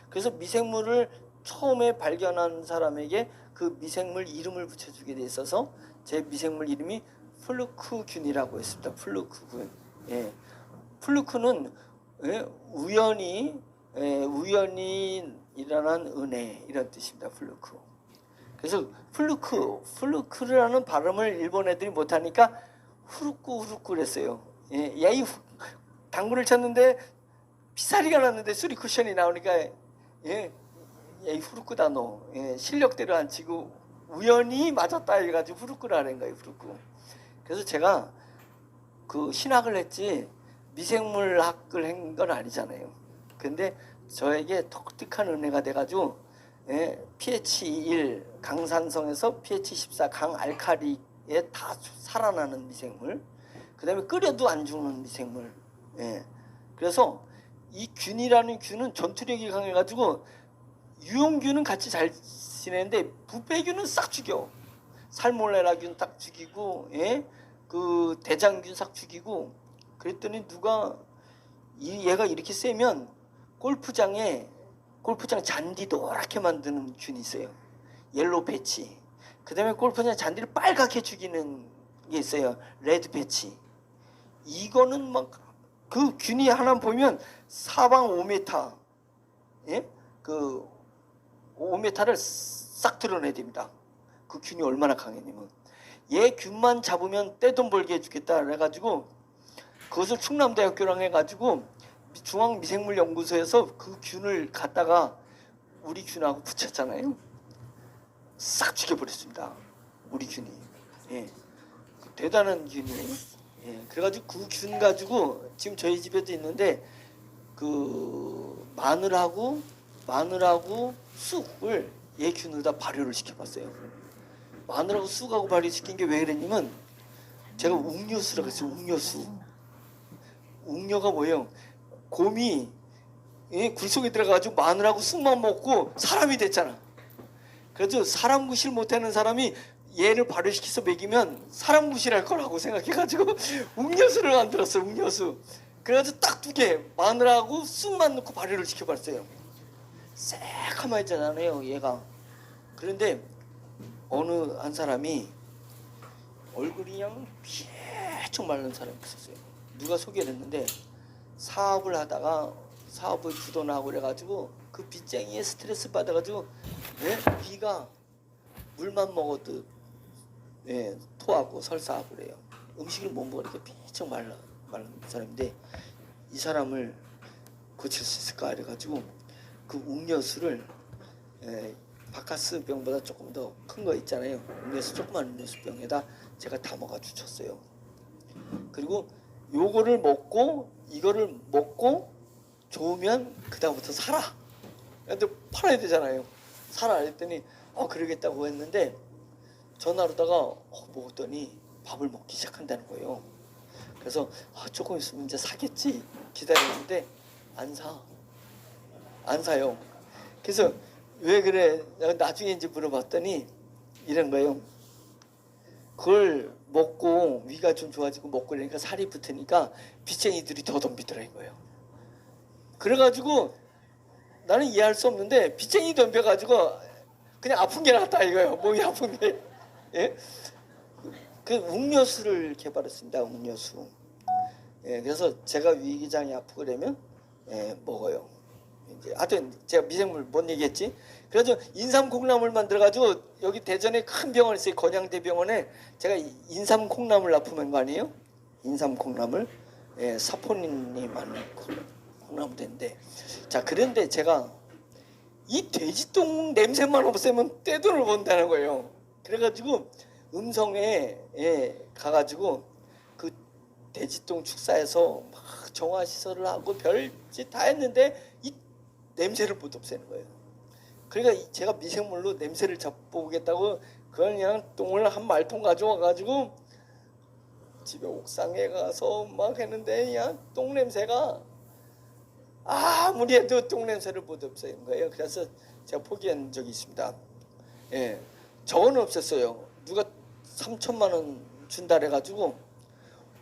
그래서 미생물을 처음에 발견한 사람에게 그 미생물 이름을 붙여주게 돼 있어서 제 미생물 이름이 플루크균이라고 했습니다. 플루크균. 플루크는 우연히 일어난 은혜 이런 뜻입니다. 플루크. 그래서 플루크라는 발음을 일본 애들이 못하니까 후루쿠 그랬어요. 야이 당구를 쳤는데 피사리가 났는데 쓰리 쿠션이 나오니까 야이 후루쿠다 너. 실력대로 안 치고 우연히 맞았다 해가지고 후루꾸라는 거예요. 후루꾸. 그래서 제가 그 신학을 했지 미생물학을 한 건 아니잖아요. 근데 저에게 독특한 은혜가 돼가지고 pH 1 강산성에서 pH 14 강알칼리에 다 살아나는 미생물, 그 다음에 끓여도 안 죽는 미생물. 그래서 이 균이라는 균은 전투력이 강해가지고 유용균은 같이 잘 지내는데 부패균은 싹 죽여. 살모넬라균 딱 죽이고, 그 대장균 싹 죽이고. 그랬더니 누가 얘가 이렇게 세면 골프장 잔디 노랗게 만드는 균이 있어요. 옐로우 패치. 그 다음에 골프장 잔디를 빨갛게 죽이는 게 있어요. 레드 패치. 이거는 막 그 균이 하나 보면 사방 5m, 그 5m를 싹 드러내야 됩니다. 그 균이 얼마나 강했냐면 얘 균만 잡으면 떼돈 벌게 해주겠다 그래가지고 그것을 충남대학교랑 해가지고 중앙미생물연구소에서 그 균을 갖다가 우리 균하고 붙였잖아요. 싹 죽여버렸습니다. 우리 균이. 대단한 균이에요. 그래가지고 그 균 가지고 지금 저희 집에도 있는데 그 마늘하고 쑥을 얘 균으로다 발효를 시켜봤어요. 마늘하고 쑥하고 발효시킨 게 왜 그랬냐면 제가 웅료수라고 했어요. 웅료수. 웅료가 뭐예요? 곰이 굴속에 들어가가지고 마늘하고 쑥만 먹고 사람이 됐잖아. 그래서 사람 구실 못하는 사람이 얘를 발효시켜서 먹이면 사람 구실할 거라고 생각해가지고 웅료수를 만들었어요. 웅료수. 그래가지고 딱 2개 마늘하고 쑥만 넣고 발효를 시켜봤어요. 새카맣잖아요 얘가. 그런데 어느 한 사람이 얼굴이 그냥 피쭉 마른 사람이 있었어요. 누가 소개를 했는데 사업을 하다가 사업을 주도나고 그래가지고 그 빚쟁이에 스트레스 받아가지고 비가 물만 먹어도 토하고 설사하고 그래요. 음식을 못 먹으니까 피쭉 마른 사람인데 이 사람을 고칠 수 있을까 그래가지고 그 웅료수를 바카스 병보다 조금 더 큰 거 있잖아요. 음료수 조그만 음료수 병에다 제가 담아가지고 줬어요. 그리고 요거를 먹고 이거를 먹고 좋으면 그 다음부터 살아. 근데 팔아야 되잖아요. 살아 했더니 그러겠다고 했는데 전화로다가 먹었더니 밥을 먹기 시작한다는 거예요. 그래서 조금 있으면 이제 사겠지 기다렸는데 안 사요. 그래서 왜 그래? 나중에 이제 물어봤더니 이런 거예요. 그걸 먹고 위가 좀 좋아지고 먹고 그러니까 살이 붙으니까 빚쟁이들이 더 덤비더라 이거예요. 그래가지고 나는 이해할 수 없는데 빚쟁이 덤벼가지고 그냥 아픈 게 낫다 이거예요. 몸이 아픈 게. 그 웅료수를 개발했습니다. 웅료수. 그래서 제가 위기장이 아프고 그러면 먹어요. 이제 하여튼 제가 미생물 뭔 얘기했지? 그래서 인삼콩나물 만들어가지고 여기 대전에 큰 병원 있어요. 건양대병원에 제가 인삼콩나물 납품한 거 아니에요? 인삼콩나물. 사포닌이 많은 콩나물인데 자 그런데 제가 이 돼지똥 냄새만 없애면 떼돈을 번다는 거예요. 그래가지고 음성에 가가지고 그 돼지똥 축사해서 막 정화시설을 하고 별짓 다 했는데 이 냄새를 못 없애는 거예요. 그러니까 제가 미생물로 냄새를 잡아보겠다고 그걸 그냥 똥을 한 말통 가져와가지고 집에 옥상에 가서 막 했는데 그냥 똥 냄새가 아무리 해도 똥 냄새를 못 없애는 거예요. 그래서 제가 포기한 적이 있습니다. 저는 없었어요. 누가 3천만 원 준다 그래가지고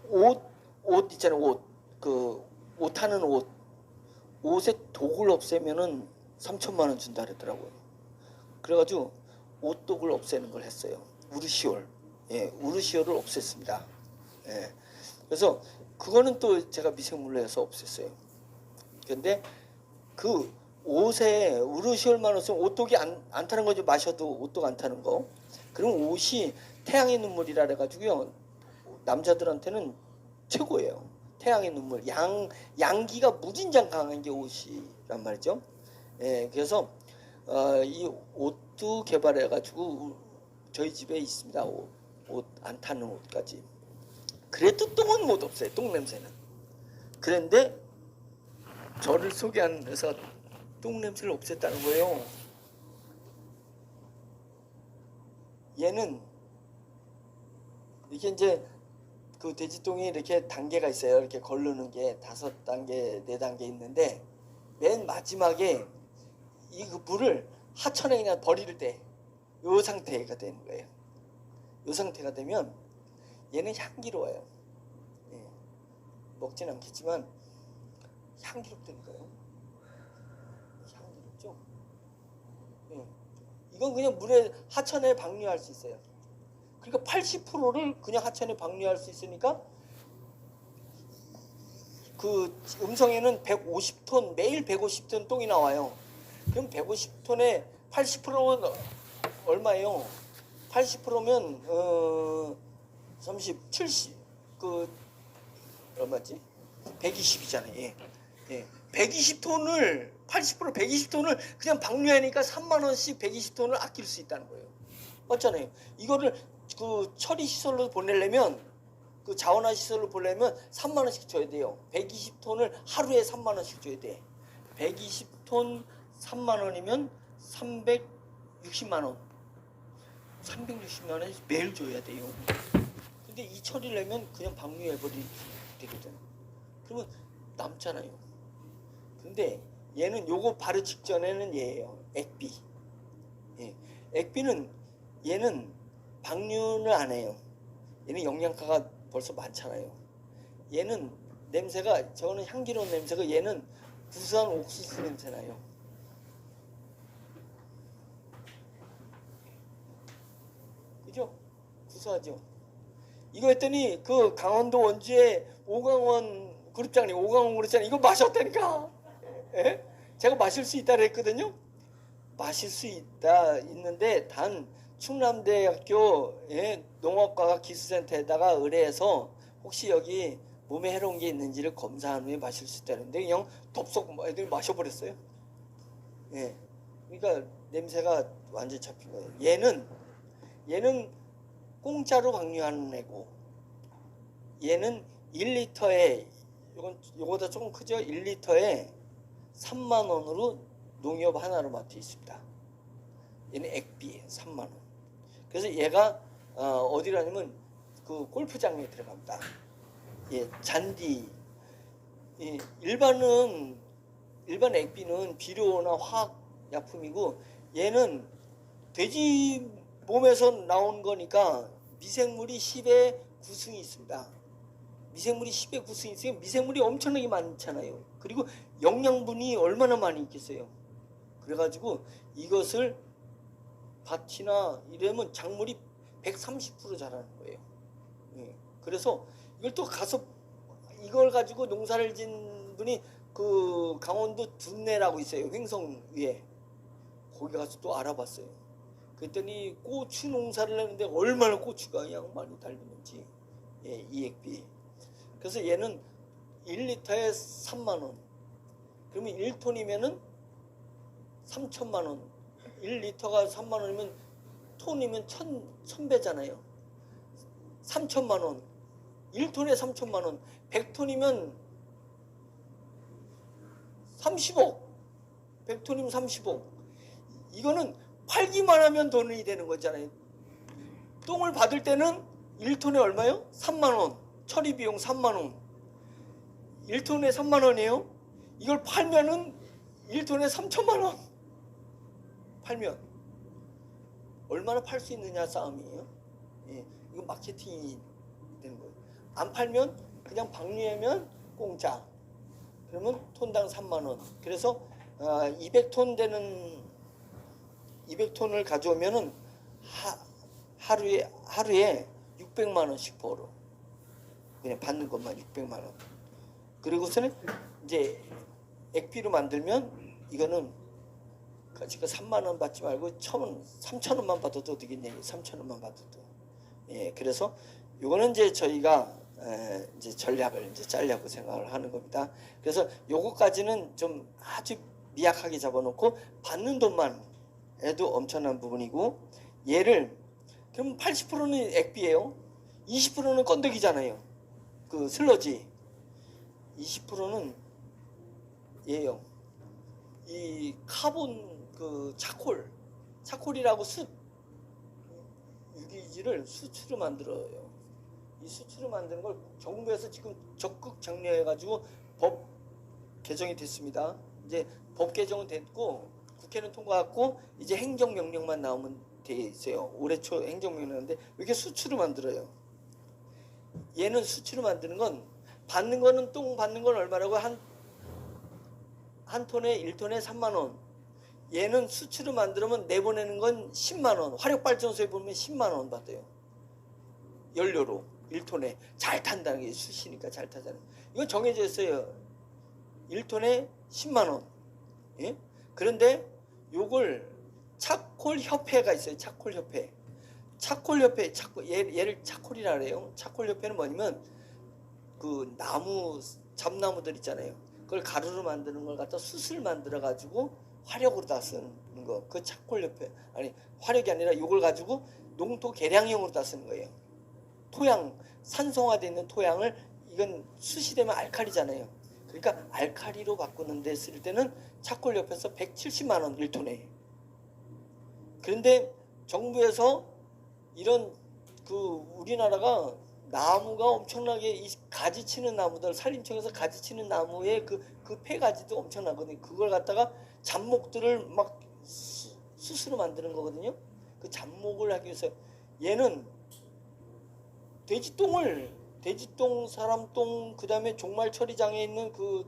옷 있잖아요. 옷 하는 옷에 독을 없애면은 3천만 원 준다 그러더라고요. 그래가지고 옷독을 없애는 걸 했어요. 우르시올. 우르시올을 없앴습니다. 그래서 그거는 또 제가 미생물로 해서 없앴어요. 근데 그 옷에 우르시올만 없으면 옷독이 안 타는 거죠. 마셔도 옷독 안 타는 거. 그럼 옷이 태양의 눈물이라 그래가지고요. 남자들한테는 최고예요. 태양의 눈물. 양기가 무진장 강한 게 옷이란 말이죠. 그래서 이 옷도 개발해가지고 저희 집에 있습니다. 옷 안 타는 옷까지. 그래도 똥은 못 없어요. 똥 냄새는. 그런데 저를 소개한 회사가 똥 냄새를 없앴다는 거예요. 얘는 이렇게 이제 그 돼지똥이 이렇게 단계가 있어요. 이렇게 걸르는 게 5단계, 4단계 있는데 맨 마지막에 이 물을 하천에 그냥 버릴 때 이 상태가 되는 거예요. 이 상태가 되면 얘는 향기로워요. 예. 먹진 않겠지만 향기롭다니까요. 향기롭죠? 예. 이건 그냥 물에 하천에 방류할 수 있어요. 그러니까 80%를 그냥 하천에 방류할 수 있으니까 그 음성에는 150톤 매일 150톤 똥이 나와요. 그럼 150톤에 80%는 얼마예요? 80%면 30, 70 그 얼마지? 120이잖아요. 예. 예. 120톤을 80% 120톤을 그냥 방류하니까 3만 원씩 120톤을 아낄 수 있다는 거예요. 맞잖아요. 이거를 그 처리 시설로 보내려면 그 자원화 시설로 보내려면 3만 원씩 줘야 돼요. 120톤을 하루에 3만 원씩 줘야 돼. 120톤 3만 원이면 360만 원. 360만 원 매일 줘야 돼요. 근데 이 처리를 하면 그냥 방류해버리면 되거든. 그러면 남잖아요. 근데 얘는 요거 바로 직전에는 얘예요. 액비. 예. 액비는 얘는 방류를 안 해요. 얘는 영양가가 벌써 많잖아요. 얘는 냄새가 저거는 향기로운 냄새가 얘는 구수한 옥수수 냄새 나요. 그죠? 구수하죠. 이거 했더니 그 강원도 원주의 오강원 그룹장님 오강원 그룹장님 이거 마셨다니까. 예? 제가 마실 수 있다 그랬거든요. 마실 수 있는데 단 충남대학교 농업과학 기술센터에다가 의뢰해서 혹시 여기 몸에 해로운 게 있는지를 검사한 후에 마실 수 있다는데 그냥 덥석 애들 마셔버렸어요. 예. 그러니까 냄새가 완전히 잡힌 거예요. 얘는 공짜로 방류하는 애고 얘는 1리터에 요거보다 조금 크죠? 1리터에 3만 원으로 농협 하나로마트에 있습니다. 얘는 액비예요. 3만 원. 그래서 얘가 어디라냐면 그 골프장에 들어갑니다. 예, 잔디. 예, 일반 액비는 비료나 화학 약품이고 얘는 돼지 몸에서 나온 거니까 미생물이 10의 구승이 있습니다. 미생물이 10의 구승이 있으면 미생물이 엄청나게 많잖아요. 그리고 영양분이 얼마나 많이 있겠어요. 그래가지고 이것을 밭이나 이러면 작물이 130% 자라는 거예요. 예. 그래서 이걸 또 가서 이걸 가지고 농사를 짓는 분이 그 강원도 둔내라고 있어요. 횡성 위에. 거기 가서 또 알아봤어요. 그랬더니 고추 농사를 했는데 얼마나 고추가 그냥 많이 달리는지. 예, 이액비. 그래서 얘는 1리터에 3만 원. 그러면 1톤이면은 3천만 원. 1리터가 3만 원이면 톤이면 1000배잖아요. 3천만 원. 1톤에 3천만 원. 100톤이면 30억. 100톤이면 30억. 이거는 팔기만 하면 돈이 되는 거잖아요. 똥을 받을 때는 1톤에 얼마요? 3만 원. 처리 비용 3만 원. 1톤에 3만 원이에요. 이걸 팔면은 1톤에 3천만 원. 팔면 얼마나 팔 수 있느냐 싸움이에요. 예, 이거 마케팅이 되는 거예요. 안 팔면 그냥 방류하면 공짜. 그러면 톤당 3만 원. 그래서 200톤 되는 200톤을 가져오면은 하루에 600만 원씩 벌어. 그냥 받는 것만 600만 원. 그리고서는 이제 액비로 만들면 이거는 지금 3만 원 받지 말고 3천 원만 받아도 되겠네. 3천 원만 받아도. 예, 그래서 요거는 이제 저희가 이제 전략을 이제 짜려고 생각을 하는 겁니다. 그래서 요거까지는 좀 아주 미약하게 잡아놓고 받는 돈만 해도 엄청난 부분이고 얘를 그럼 80%는 액비예요. 20%는 건더기잖아요. 그 슬러지. 20%는 얘요. 이 카본 그 차콜이라고 숯 유기질을 수치로 만들어요. 이 수치로 만드는 걸 정부에서 지금 적극 장려해가지고 법 개정이 됐습니다. 이제 법 개정은 됐고 국회는 통과했고 이제 행정명령만 나오면 돼 있어요. 올해 초 행정명령인데 왜 이렇게 수치로 만들어요? 얘는 수치로 만드는 건 받는 거는 똥 받는 건 얼마라고 한 톤에 1톤에 3만 원. 얘는 수치로 만들면 내보내는 건 10만 원. 화력발전소에 보면 10만 원 받아요. 연료로 1톤에 잘 탄다는 게 수시니까 잘 타잖아요. 이건 정해져 있어요. 1톤에 10만 원. 예? 그런데 요걸 차콜 협회가 있어요. 차콜 협회. 얘를 차콜이라 그래요. 차콜 협회는 뭐냐면 그 나무 잡나무들 있잖아요. 그걸 가루로 만드는 걸 갖다 숯을 만들어 가지고 화력으로 다 쓰는 거. 그 차콜 협회. 아니 화력이 아니라 이걸 가지고 농토 개량용으로 다 쓰는 거예요. 토양 산성화되어 있는 토양을 이건 숯이 되면 알칼리잖아요. 그러니까 알칼리로 바꾸는 데 쓸 때는 차콜 협회에서 170만 원 1톤에. 그런데 정부에서 이런 그 우리나라가 나무가 엄청나게 이 가지치는 나무들 산림청에서 가지치는 나무의 그 폐가지도 엄청나거든요. 그걸 갖다가 잡목들을 막 숯으로 만드는 거거든요. 그 잡목을 하기 위해서 얘는 돼지똥, 사람똥, 그 다음에 종말 처리장에 있는 그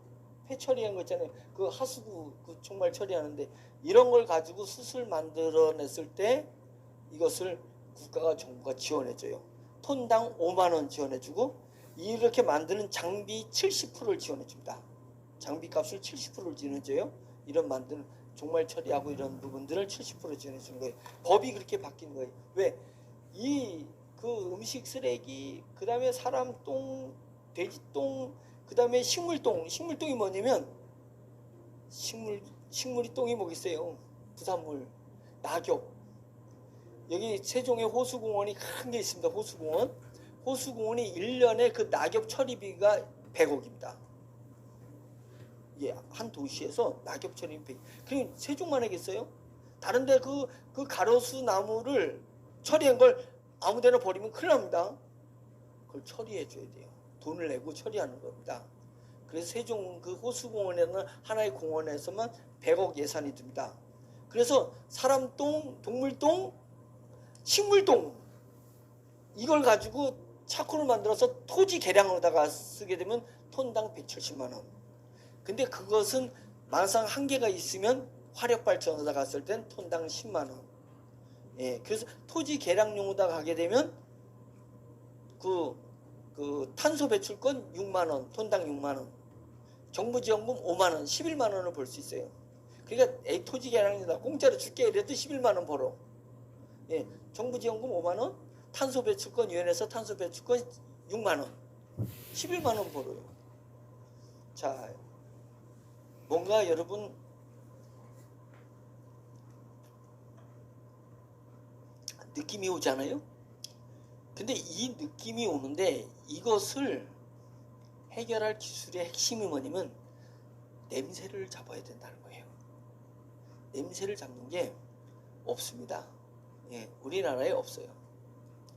폐 처리한 거 있잖아요. 그 하수구 그 종말 처리하는데 이런 걸 가지고 숯을 만들어냈을 때 이것을 국가가 정부가 지원해줘요. 톤당 5만 원 지원해주고 이렇게 만드는 장비 70%를 지원해줍니다. 장비값을 70%를 지원해줘요. 이런 만드는 종말 처리하고 이런 부분들을 70% 지원해주는 거예요. 법이 그렇게 바뀐 거예요. 왜? 그 음식 쓰레기, 그 다음에 사람 똥, 돼지 똥, 그 다음에 식물똥이 뭐냐면 식물이 똥이 뭐겠어요? 부산물, 낙엽. 여기 세종에 호수공원이 큰 게 있습니다. 호수공원이 1년에 그 낙엽 처리비가 100억입니다. 예, 한 도시에서 낙엽 처리비 100억. 그럼 세종만 하겠어요? 다른데 그 가로수 나무를 처리한 걸 아무데나 버리면 큰일 납니다. 그걸 처리해 줘야 돼요. 돈을 내고 처리하는 겁니다. 그래서 세종 그 호수공원에는 하나의 공원에서만 100억 예산이 듭니다. 그래서 사람 똥, 동물 똥, 식물똥 이걸 가지고 차콜을 만들어서 토지 개량으로다가 쓰게 되면 톤당 170만 원. 근데 그것은 만상 한계가 있으면 화력발전소에다가 쓸 땐 톤당 10만 원. 예, 그래서 토지 개량용으로다가 가게 되면 그 탄소 배출권 6만 원, 톤당 6만 원. 정부 지원금 5만 원, 11만 원을 벌 수 있어요. 그러니까 토지 개량용에다 공짜로 줄게 이래도 11만 원 벌어. 예, 정부 지원금 5만 원, 탄소 배출권 위원회에서 탄소 배출권 6만 원, 11만 원 벌어요. 자, 뭔가 여러분 느낌이 오잖아요. 근데 이 느낌이 오는데 이것을 해결할 기술의 핵심이 뭐냐면 냄새를 잡아야 된다는 거예요. 냄새를 잡는 게 없습니다. 예, 우리나라에 없어요.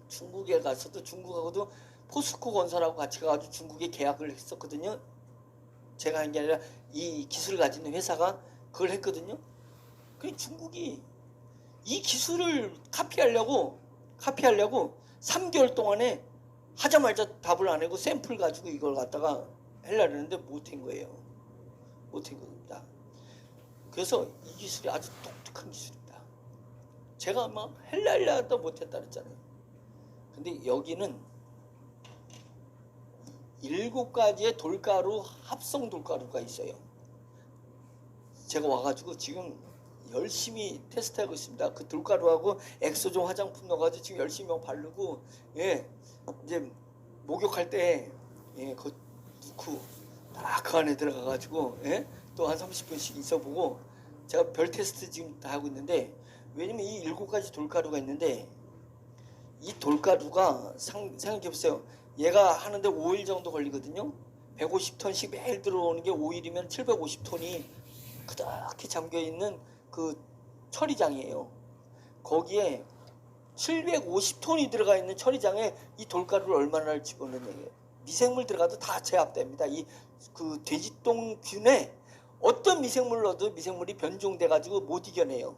중국에 가서도 중국하고도 포스코 건설하고 같이 가가지고 중국에 계약을 했었거든요. 제가 한 게 아니라 이 기술을 가진 회사가 그걸 했거든요. 그 중국이 이 기술을 카피하려고 3개월 동안에 하자마자 답을 안 하고 샘플 가지고 이걸 갖다가 하려고 했는데 못한 거예요. 못한 겁니다. 그래서 이 기술이 아주 독특한 기술입니다. 제가 막 헬랄라 하다 못했다 그랬잖아요. 근데 여기는 7가지의 돌가루 합성 돌가루가 있어요. 제가 와가지고 지금 열심히 테스트하고 있습니다. 그 돌가루하고 엑소종 화장품 넣어가지고 지금 열심히 막 바르고, 예, 이제 목욕할 때, 예, 그거 넣고 딱 그 안에 들어가가지고, 예, 또 한 30분씩 있어보고, 제가 별 테스트 지금 다 하고 있는데, 왜냐면 이 7가지 돌가루가 있는데, 이 돌가루가 생각해보세요. 얘가 하는데 5일 정도 걸리거든요. 150톤씩 매일 들어오는 게 5일이면 750톤이 그렇게 잠겨있는 그 처리장이에요. 거기에 750톤이 들어가 있는 처리장에 이 돌가루를 얼마나 집어넣느냐요. 미생물 들어가도 다 제압됩니다. 이 그 돼지똥균에 어떤 미생물을 넣어도 미생물이 변종돼 가지고 못 이겨내요.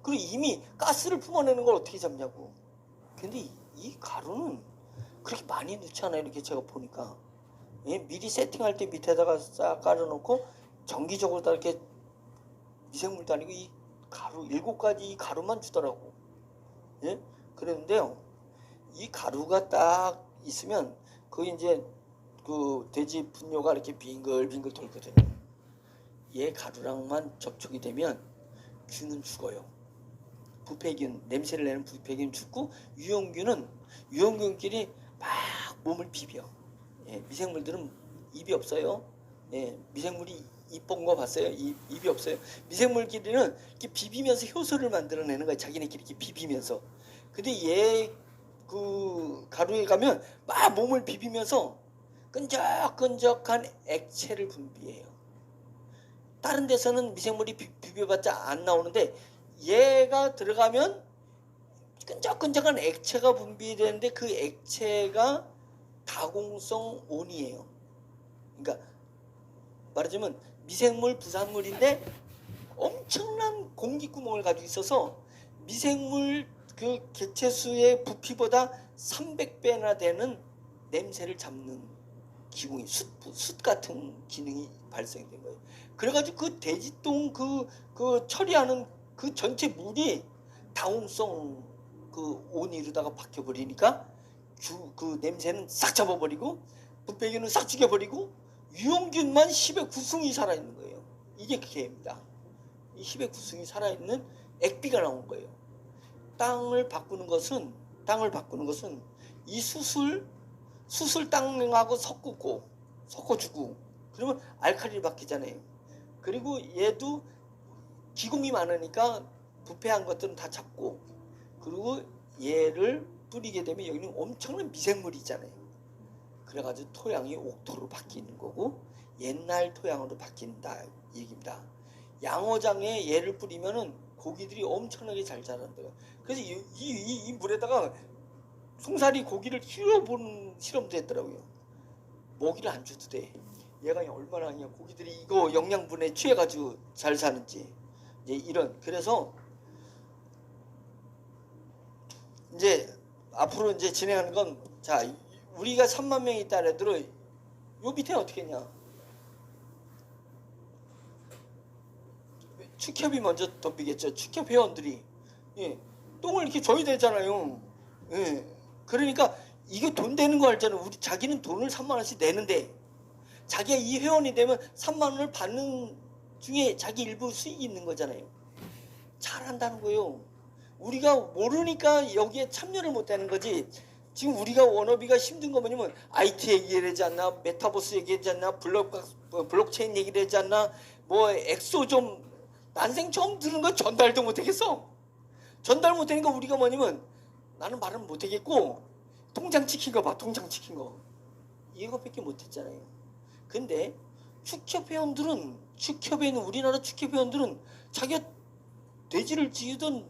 그리고 이미 가스를 품어내는 걸 어떻게 잡냐고. 근데 이 가루는 그렇게 많이 넣지 않아요. 이렇게 제가 보니까. 예? 미리 세팅할 때 밑에다가 싹 깔아놓고 정기적으로 다 이렇게 미생물도 아니고 이 가루 7가지 이 가루만 주더라고. 예? 그랬는데요. 이 가루가 딱 있으면 그 이제 그 돼지 분뇨가 이렇게 빙글빙글 돌거든요. 얘 가루랑만 접촉이 되면 균은 죽어요. 부패균, 냄새를 내는 부패균 죽고 유용균끼리 막 몸을 비벼. 예, 미생물들은 입이 없어요. 예, 미생물이 이쁜 거 봤어요? 입이 없어요. 미생물끼리는 이렇게 비비면서 효소를 만들어내는 거예요. 자기네끼리 이렇게 비비면서. 근데 얘 그 가루에 가면 막 몸을 비비면서 끈적끈적한 액체를 분비해요. 다른 데서는 미생물이 비벼봤자 안 나오는데 얘가 들어가면 끈적끈적한 액체가 분비되는데 그 액체가 다공성 온이에요. 그러니까 말하자면 미생물 부산물인데 엄청난 공기구멍을 가지고 있어서 미생물 그 개체수의 부피보다 300배나 되는 냄새를 잡는 기공이 숯 같은 기능이 발생된 거예요. 그래가지고 그 돼지똥 그 처리하는 그 전체 물이 다홍성 그 온이로다가 박혀버리니까 그 냄새는 싹 잡아버리고 부패균은 싹 죽여버리고 유용균만 10의 9승이 살아있는 거예요. 이게 개입니다. 이 10의 9승이 살아있는 액비가 나온 거예요. 땅을 바꾸는 것은 이 수술 땅하고 섞어주고 그러면 알칼리를 바뀌잖아요. 그리고 얘도 기공이 많으니까 부패한 것들은 다 잡고 그리고 얘를 뿌리게 되면 여기는 엄청난 미생물이 있잖아요. 그래가지고 토양이 옥토로 바뀌는 거고 옛날 토양으로 바뀐다 얘기입니다. 양어장에 얘를 뿌리면은 고기들이 엄청나게 잘 자란대요. 그래서 이 물에다가 송사리 고기를 키워보는 실험도 했더라고요. 먹이를 안 줘도 돼. 얘가 얼마나 그냥 고기들이 이거 영양분에 취해가지고 잘 사는지 이제 이런. 그래서 이제 앞으로 이제 진행하는 건 자 우리가 3만 명이 있다 하더라도 요 밑에 어떻게 했냐? 축협이 먼저 덤비겠죠. 축협 회원들이 예, 똥을 이렇게 줘야 되잖아요. 예, 그러니까 이게 돈 되는 거 알잖아요. 우리 자기는 돈을 3만 원씩 내는데 자기가 이 회원이 되면 3만 원을 받는 중에 자기 일부 수익이 있는 거잖아요. 잘한다는 거예요. 우리가 모르니까 여기에 참여를 못하는 거지. 지금 우리가 워너비가 힘든 거 뭐냐면 IT 얘기를 하지 않나, 메타버스 얘기하지 않나, 블록체인 얘기를 하지 않나, 뭐 엑소좀 난생 처음 들은 거 전달도 못하겠어. 전달 못하니까 우리가 뭐냐면 나는 말은 못하겠고 통장 찍힌 거 봐. 통장 찍힌 거 이거밖에 못했잖아요. 근데 축협 회원들은 축협에 있는 우리나라 축협 회원들은 자기가 돼지를 지으든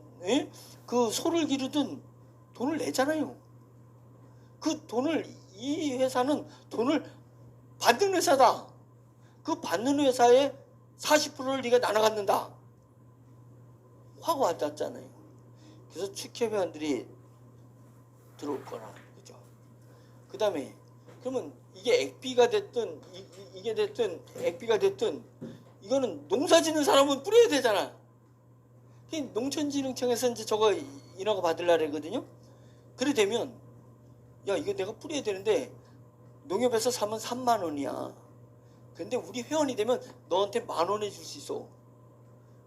그 소를 기르든 돈을 내잖아요. 그 돈을 이 회사는 돈을 받는 회사다. 그 받는 회사의 40%를 네가 나눠 갖는다. 확 와닿잖아요. 그래서 축협 회원들이 들어올 거라. 그죠? 그 다음에 그러면 이게 액비가 됐든 이게 됐든 액비가 됐든 이거는 농사 짓는 사람은 뿌려야 되잖아. 농촌진흥청에서 이제 저거 인허가 받으려고 하거든요. 그래 되면 야 이거 내가 뿌려야 되는데 농협에서 사면 3만 원이야. 근데 우리 회원이 되면 너한테 10,000원에 줄 수 있어.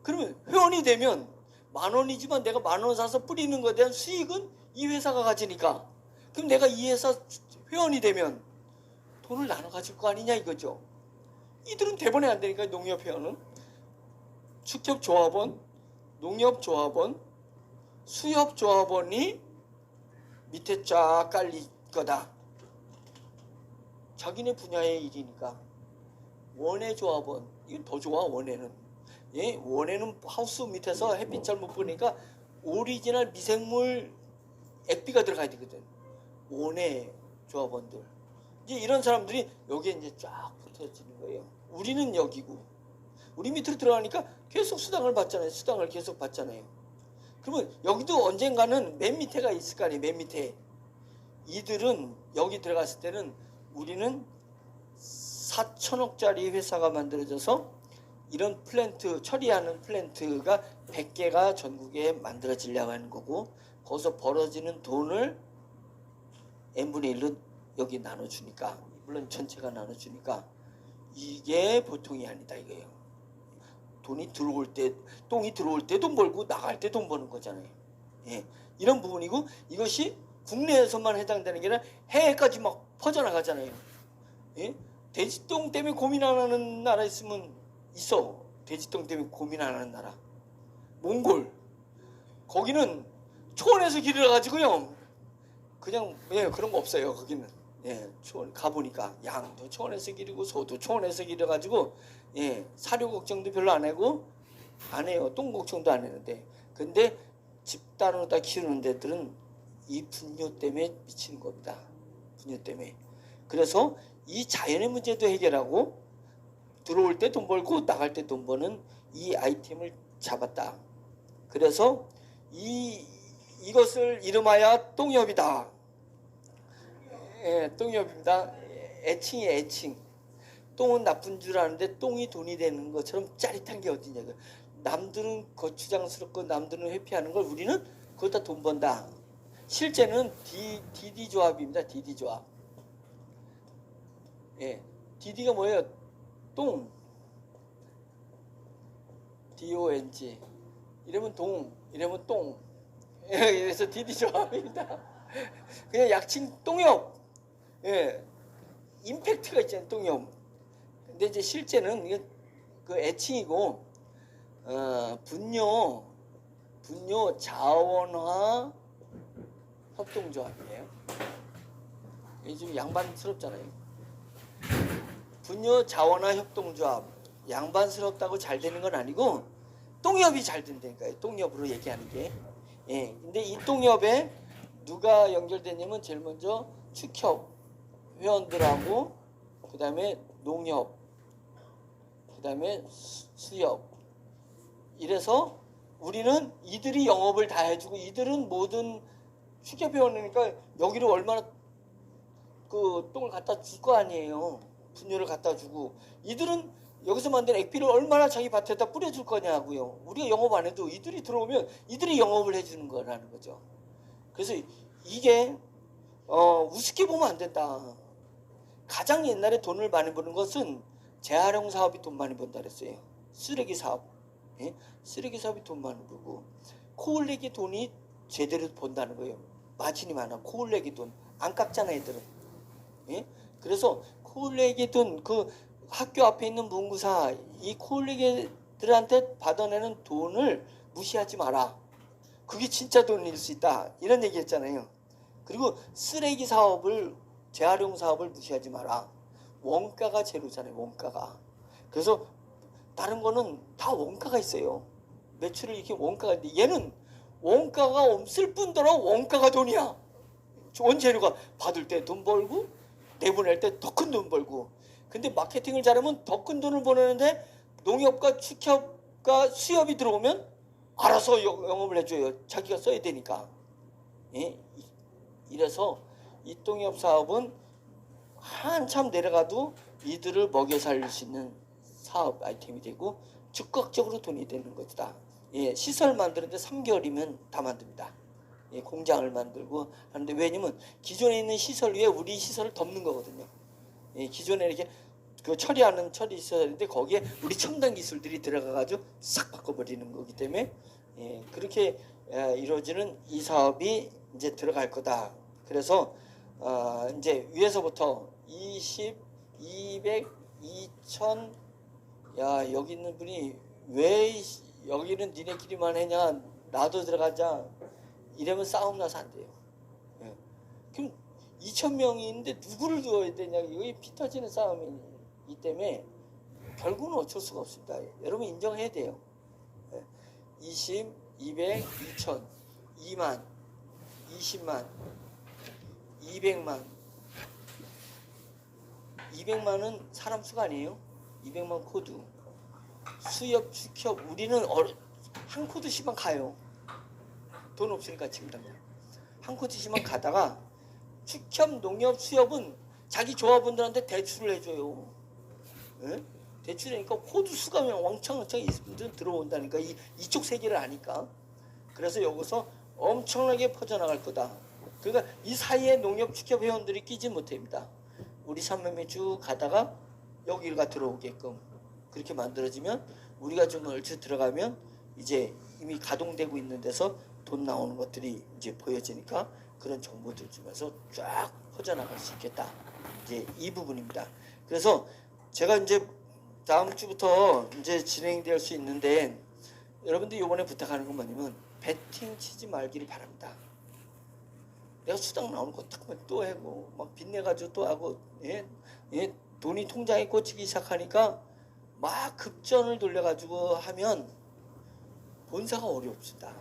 그러면 회원이 되면 10,000원이지만 내가 10,000원 사서 뿌리는 것에 대한 수익은 이 회사가 가지니까 그럼 내가 이 회사 회원이 되면 돈을 나눠 가질 거 아니냐 이거죠. 이들은 대본에 안 되니까 농협 회원은 축협조합원, 농협조합원, 수협조합원이 밑에 쫙 깔릴 거다. 자기네 분야의 일이니까. 원예 조합원, 이건 더 좋아. 원예는, 예, 원예는 하우스 밑에서 햇빛 잘 못 보니까 오리지널 미생물 액비가 들어가야 되거든. 원예 조합원들, 이제 이런 사람들이 여기에 이제 쫙 붙어지는 거예요. 우리는 여기고, 우리 밑으로 들어가니까 계속 수당을 받잖아요. 수당을 계속 받잖아요. 그러면 여기도 언젠가는 맨 밑에가 있을 거 아니에요. 맨 밑에. 이들은 여기 들어갔을 때는 우리는 4천억짜리 회사가 만들어져서 이런 플랜트, 처리하는 플랜트가 100개가 전국에 만들어지려고 하는 거고, 거기서 벌어지는 돈을 n분의 1로 여기 나눠주니까, 물론 전체가 나눠주니까 이게 보통이 아니다 이거예요. 돈이 들어올 때, 똥이 들어올 때 돈 벌고 나갈 때 돈 버는 거잖아요. 예, 이런 부분이고, 이것이 국내에서만 해당되는 게 아니라 해외까지 막 퍼져나가잖아요. 예? 돼지똥 때문에 고민 안 하는 나라 있으면 있어. 돼지똥 때문에 고민 안 하는 나라. 몽골. 거기는 초원에서 기르가지고요. 그냥, 예, 그런 거 없어요. 거기는. 예, 초원 가보니까 양도 초원에서 기르고 소도 초원에서 기르가지고, 예, 사료 걱정도 별로 안 하고 안 해요. 똥 걱정도 안 했는데. 근데 집단으로 다 키우는 데들은 이 분뇨 때문에 미치는 겁니다. 분뇨 때문에. 그래서 이 자연의 문제도 해결하고 들어올 때 돈 벌고 나갈 때 돈 버는 이 아이템을 잡았다. 그래서 이것을 이름하여 똥협이다. 예, 똥협입니다. 애칭이에요, 애칭. 똥은 나쁜 줄 아는데 똥이 돈이 되는 것처럼 짜릿한 게 어디냐. 남들은 거추장스럽고 남들은 회피하는 걸 우리는 그거 다 돈 번다. 실제는 DD 조합입니다. DD 조합. 예, DD가 뭐예요? 똥. DONG. 이러면 동, 이러면 똥. 예, 그래서 DD 조합입니다. 그냥 약칭 똥협. 예, 임팩트가 있잖아요. 똥협. 근데 이제 실제는 이게 그 애칭이고, 분뇨 자원화 협동조합이에요. 이게 좀 양반스럽잖아요. 분뇨 자원화 협동조합. 양반스럽다고 잘 되는 건 아니고 똥협이 잘 된다니까요. 똥협으로 얘기하는 게. 예. 근데 이 똥협에 누가 연결되냐면 제일 먼저 축협 회원들하고, 그 다음에 농협, 그 다음에 수협. 이래서 우리는 이들이 영업을 다 해주고, 이들은 모든 축협 회원이니까 여기를 얼마나 그 똥을 갖다 줄 거 아니에요. 분뇨를 갖다 주고, 이들은 여기서 만든 액비를 얼마나 자기 밭에다 뿌려줄 거냐고요. 우리가 영업 안 해도 이들이 들어오면 이들이 영업을 해주는 거라는 거죠. 그래서 이게 우습게 보면 안 된다. 가장 옛날에 돈을 많이 버는 것은 재활용 사업이 돈 많이 번다 그랬어요. 쓰레기 사업. 예? 쓰레기 사업이 돈 많이 벌고, 코올레기 돈이 제대로 번다는 거예요. 마진이 많아. 코올레기 돈 안 깎잖아 애들은. 예? 그래서 코올레기 돈, 그 학교 앞에 있는 문구사, 이 코올레기들한테 받아내는 돈을 무시하지 마라. 그게 진짜 돈일 수 있다. 이런 얘기 했잖아요. 그리고 쓰레기 사업을, 재활용 사업을 무시하지 마라. 원가가 제로잖아요. 원가가. 그래서 다른 거는 다 원가가 있어요. 매출을 이렇게 원가가 있는데, 얘는 원가가 없을 뿐더러 원가가 돈이야. 원재료가 받을 때 돈 벌고 내보낼 때 더 큰 돈 벌고. 근데 마케팅을 잘하면 더 큰 돈을 버는데, 농협과 축협과 수협이 들어오면 알아서 영업을 해줘요. 자기가 써야 되니까. 예? 이래서 이 똥협 사업은 한참 내려가도 이들을 먹여 살릴 수 있는 사업 아이템이 되고 즉각적으로 돈이 되는 것이다. 예, 시설 만드는데 3개월이면 다 만듭니다. 예, 공장을 만들고 하는데, 왜냐면 기존에 있는 시설 위에 우리 시설을 덮는 거거든요. 예, 기존에 이렇게 그 처리하는 처리 시설인데 거기에 우리 첨단 기술들이 들어가가지고 싹 바꿔버리는 거기 때문에, 예, 그렇게 이루어지는 이 사업이 이제 들어갈 거다. 그래서 이제 위에서부터 20, 200, 2000, 야, 여기 있는 분이 왜 여기는 니네끼리만 했냐, 나도 들어가자, 이러면 싸움 나서 안 돼요. 예. 2,000명이 있는데 누구를 두어야 되냐, 이게 피 터지는 싸움이기 때문에 결국은 어쩔 수가 없습니다. 여러분 인정해야 돼요. 20, 200, 2,000, 2만, 20만, 200만. 200만은 사람 수가 아니에요. 200만 코드. 수협, 축협, 우리는 한 코드씩만 가요. 돈 없으니까 지금 당장. 한 코드씩만 가다가 축협, 농협, 수협은 자기 조합원들한테 대출을 해줘요. 예? 대출이니까 코드 수가 왕창왕창 들어온다니까. 이쪽 세계를 아니까. 그래서 여기서 엄청나게 퍼져나갈 거다. 그러니까 이 사이에 농협, 축협 회원들이 끼지 못합니다. 우리 산매매 쭉 가다가 여기가 들어오게끔 그렇게 만들어지면 우리가 좀 얼추 들어가면 이제 이미 가동되고 있는 데서 돈 나오는 것들이 이제 보여지니까 그런 정보들 주면서 쫙 퍼져나갈 수 있겠다. 이제 이 부분입니다. 그래서 제가 이제 다음 주부터 이제 진행될 수 있는데 여러분들 이번에 부탁하는 건 뭐냐면 배팅 치지 말기를 바랍니다. 내가 수당 나오는 거 딱 또 하고 막 빚내가지고 또 하고 돈이 통장에 꽂히기 시작하니까 막 급전을 돌려가지고 하면 본사가 어렵습니다.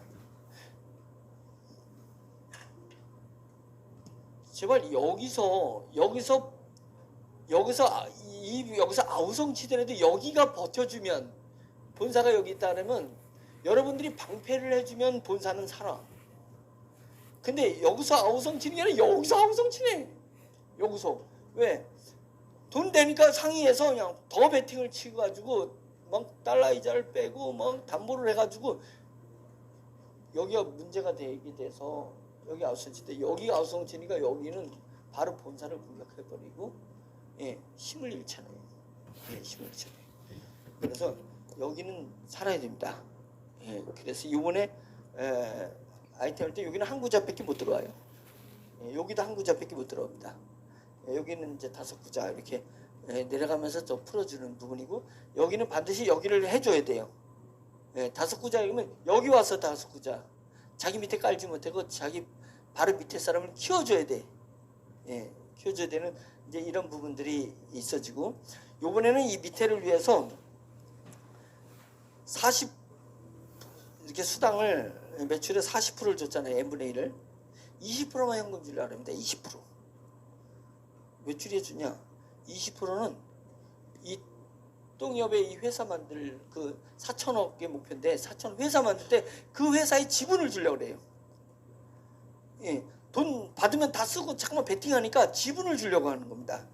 제발 여기서 아우성치더라도 여기가 버텨주면 본사가 여기 있다면 여러분들이 방패를 해주면 본사는 살아. 근데 여기서 아우성치는 게 아니라 여기서 아우성치네. 여기서 왜? 돈 되니까 상위에서 그냥 더 베팅을 치고 가지고 막 달러 이자를 빼고 막 담보를 해가지고 여기가 문제가 되게 돼서 여기 아우성치인데 여기가 아우성치니까 여기는 바로 본사를 공격해버리고 힘을 잃잖아요. 힘을 잃잖아요. 그래서 여기는 살아야 됩니다. 그래서 이번에 아이템 할 때 여기는 한 구자밖에 못 들어와요. 여기도 한 구자밖에 못 들어옵니다. 여기는 이제 5구자 이렇게 내려가면서 좀 풀어주는 부분이고 여기는 반드시 여기를 해줘야 돼요. 5구자이면 여기 와서 5구자. 자기 밑에 깔지 못하고 자기 바로 밑에 사람을 키워줘야 돼. 키워줘야 되는 이제 이런 부분들이 있어지고 요번에는 이 밑에를 위해서 40 이렇게 수당을 매출의 40%를 줬잖아요. n분의 1을 20%만 현금 주려고 합니다. 20% 왜 줄여주냐? 20%는 이 똥협의 이 회사 만들 그 4천억의 목표인데 4천억 회사 만들 때 그 회사의 지분을 주려고 그래요. 돈 받으면 다 쓰고 잠깐만 베팅하니까 지분을 주려고 하는 겁니다.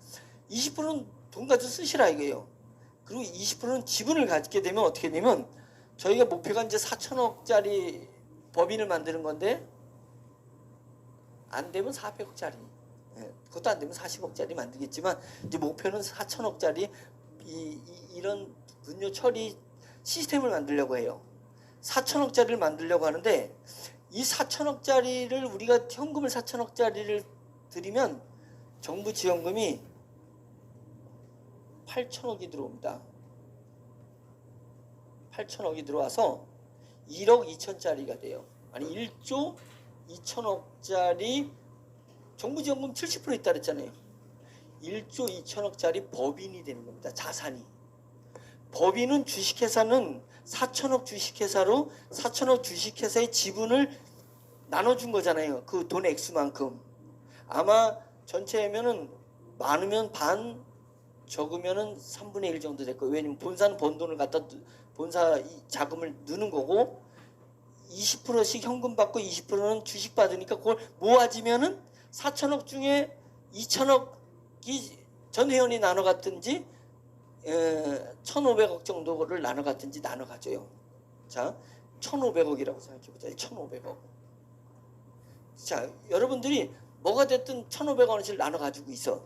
20%는 돈 가지고 쓰시라 이거예요. 그리고 20%는 지분을 갖게 되면 어떻게 되면 저희가 목표가 이제 4천억짜리 법인을 만드는 건데 안 되면 400억짜리 그것도 안 되면 40억짜리 만들겠지만 이제 목표는 4천억짜리 이런 분뇨 처리 시스템을 만들려고 해요. 4천억짜리를 만들려고 하는데 이 4천억짜리를 우리가 현금을 4천억짜리를 드리면 정부 지원금이 8천억이 들어옵니다. 8천억이 들어와서 1억 2천짜리가 돼요. 아니 1조 2천억짜리 정부 지원금 70% 있다 그랬잖아요. 1조 2천억짜리 법인이 되는 겁니다. 자산이. 법인은 주식회사는 4천억 주식회사로 4천억 주식회사의 지분을 나눠준 거잖아요. 그 돈 액수만큼. 아마 전체면은 많으면 반, 적으면은 3분의 1 정도 될 거예요. 왜냐면 본사는 번 돈을 갖다 본사 자금을 넣는 거고 20%씩 현금 받고 20%는 주식 받으니까 그걸 모아지면은 4천억 중에 2천억이 전 회원이 나눠 갔든지 1,500억 정도를 나눠 갔든지 나눠 가져요. 자, 1,500억이라고 생각해 보자. 1,500억. 자, 여러분들이 뭐가 됐든 1,500원씩 나눠 가지고 있어.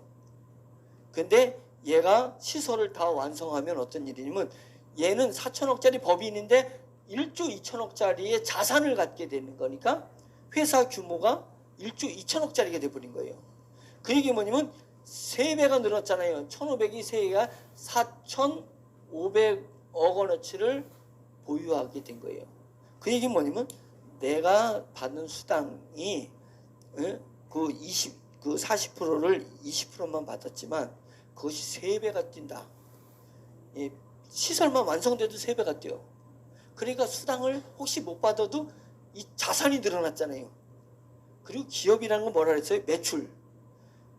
근데 얘가 시설을 다 완성하면 어떤 일이냐면 얘는 4천억짜리 법인인데 1조 2천억짜리의 자산을 갖게 되는 거니까 회사 규모가 1조 2천억짜리가 돼버린 거예요. 그 얘기 뭐냐면 3배가 늘었잖아요. 1,500이 3배가 4,500억 원어치를 보유하게 된 거예요. 그 얘기 뭐냐면 내가 받는 수당이 그 40%를 20%만 받았지만 그것이 3배가 뛴다. 예, 시설만 완성돼도 3배가 뛰어. 그러니까 수당을 혹시 못 받아도 이 자산이 늘어났잖아요. 그리고 기업이라는 건 뭐라 그랬어요? 매출.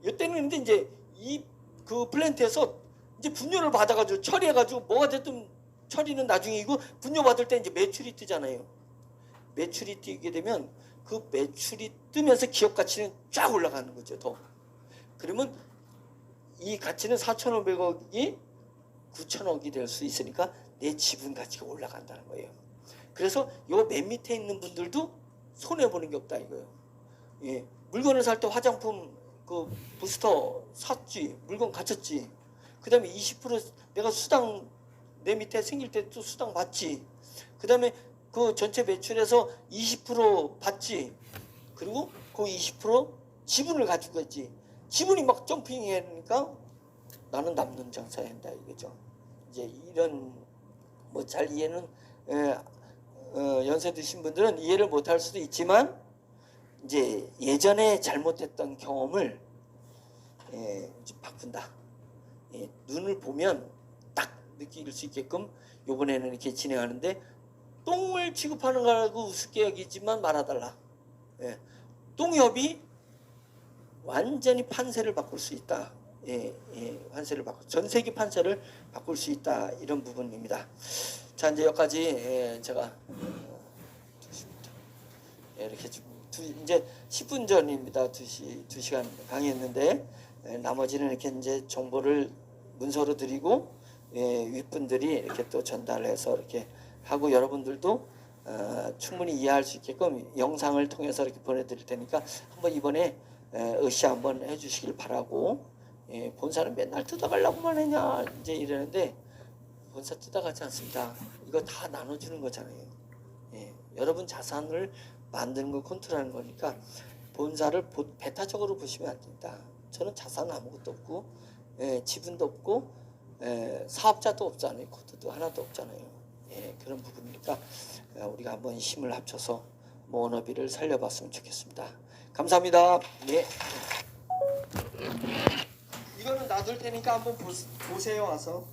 이때는 근데 이제 이 그 플랜트에서 이제 분뇨를 받아가지고 처리해가지고 뭐가 됐든 처리는 나중이고 분뇨 받을 때 이제 매출이 뜨잖아요. 매출이 뛰게 되면 그 매출이 뜨면서 기업 가치는 쫙 올라가는 거죠. 더. 그러면 이 가치는 4,500억이 9,000억이 될 수 있으니까 내 지분 가치가 올라간다는 거예요. 그래서 요 맨 밑에 있는 분들도 손해 보는 게 없다 이거예요. 예, 물건을 살 때 화장품 그 부스터 샀지, 물건 갖췄지. 그다음에 20% 내가 수당 내 밑에 생길 때 또 수당 받지. 그다음에 그 전체 매출에서 20% 받지. 그리고 그 20% 지분을 가지고 있지. 지분이 막 점핑하니까 나는 남는 장사야 한다 이거죠. 이제 이런 뭐 잘 이해는 연세 드신 분들은 이해를 못할 수도 있지만 이제 예전에 잘못했던 경험을 이제 바꾼다. 눈을 보면 딱 느낄 수 있게끔 이번에는 이렇게 진행하는데 똥을 취급하는 거라고 우습게 여기지만 말아달라. 똥협이 완전히 판세를 바꿀 수 있다. 판세를 바꿀 전 세계 판세를 바꿀 수 있다 이런 부분입니다. 자 이제 여기까지 제가 이렇게 이제 10분 전입니다. 2시간 강의했는데 나머지는 이렇게 이제 정보를 문서로 드리고 윗분들이 이렇게 또 전달해서 이렇게 하고 여러분들도 충분히 이해할 수 있게끔 영상을 통해서 이렇게 보내드릴 테니까 한번 이번에 으쌰 한번 해주시길 바라고 본사는 맨날 뜯어가려고만 했냐 이제 이러는데 본사 뜯어가지 않습니다. 이거 다 나눠주는 거잖아요. 여러분 자산을 만드는 거 컨트롤하는 거니까 본사를 배타적으로 보시면 안 된다. 저는 자산 아무것도 없고 지분도 없고 사업자도 없잖아요. 코드도 하나도 없잖아요. 그런 부분이니까 우리가 한번 힘을 합쳐서 모너비를 살려봤으면 좋겠습니다. 감사합니다. 네. 이거는 놔둘 테니까 한번 보세요 와서.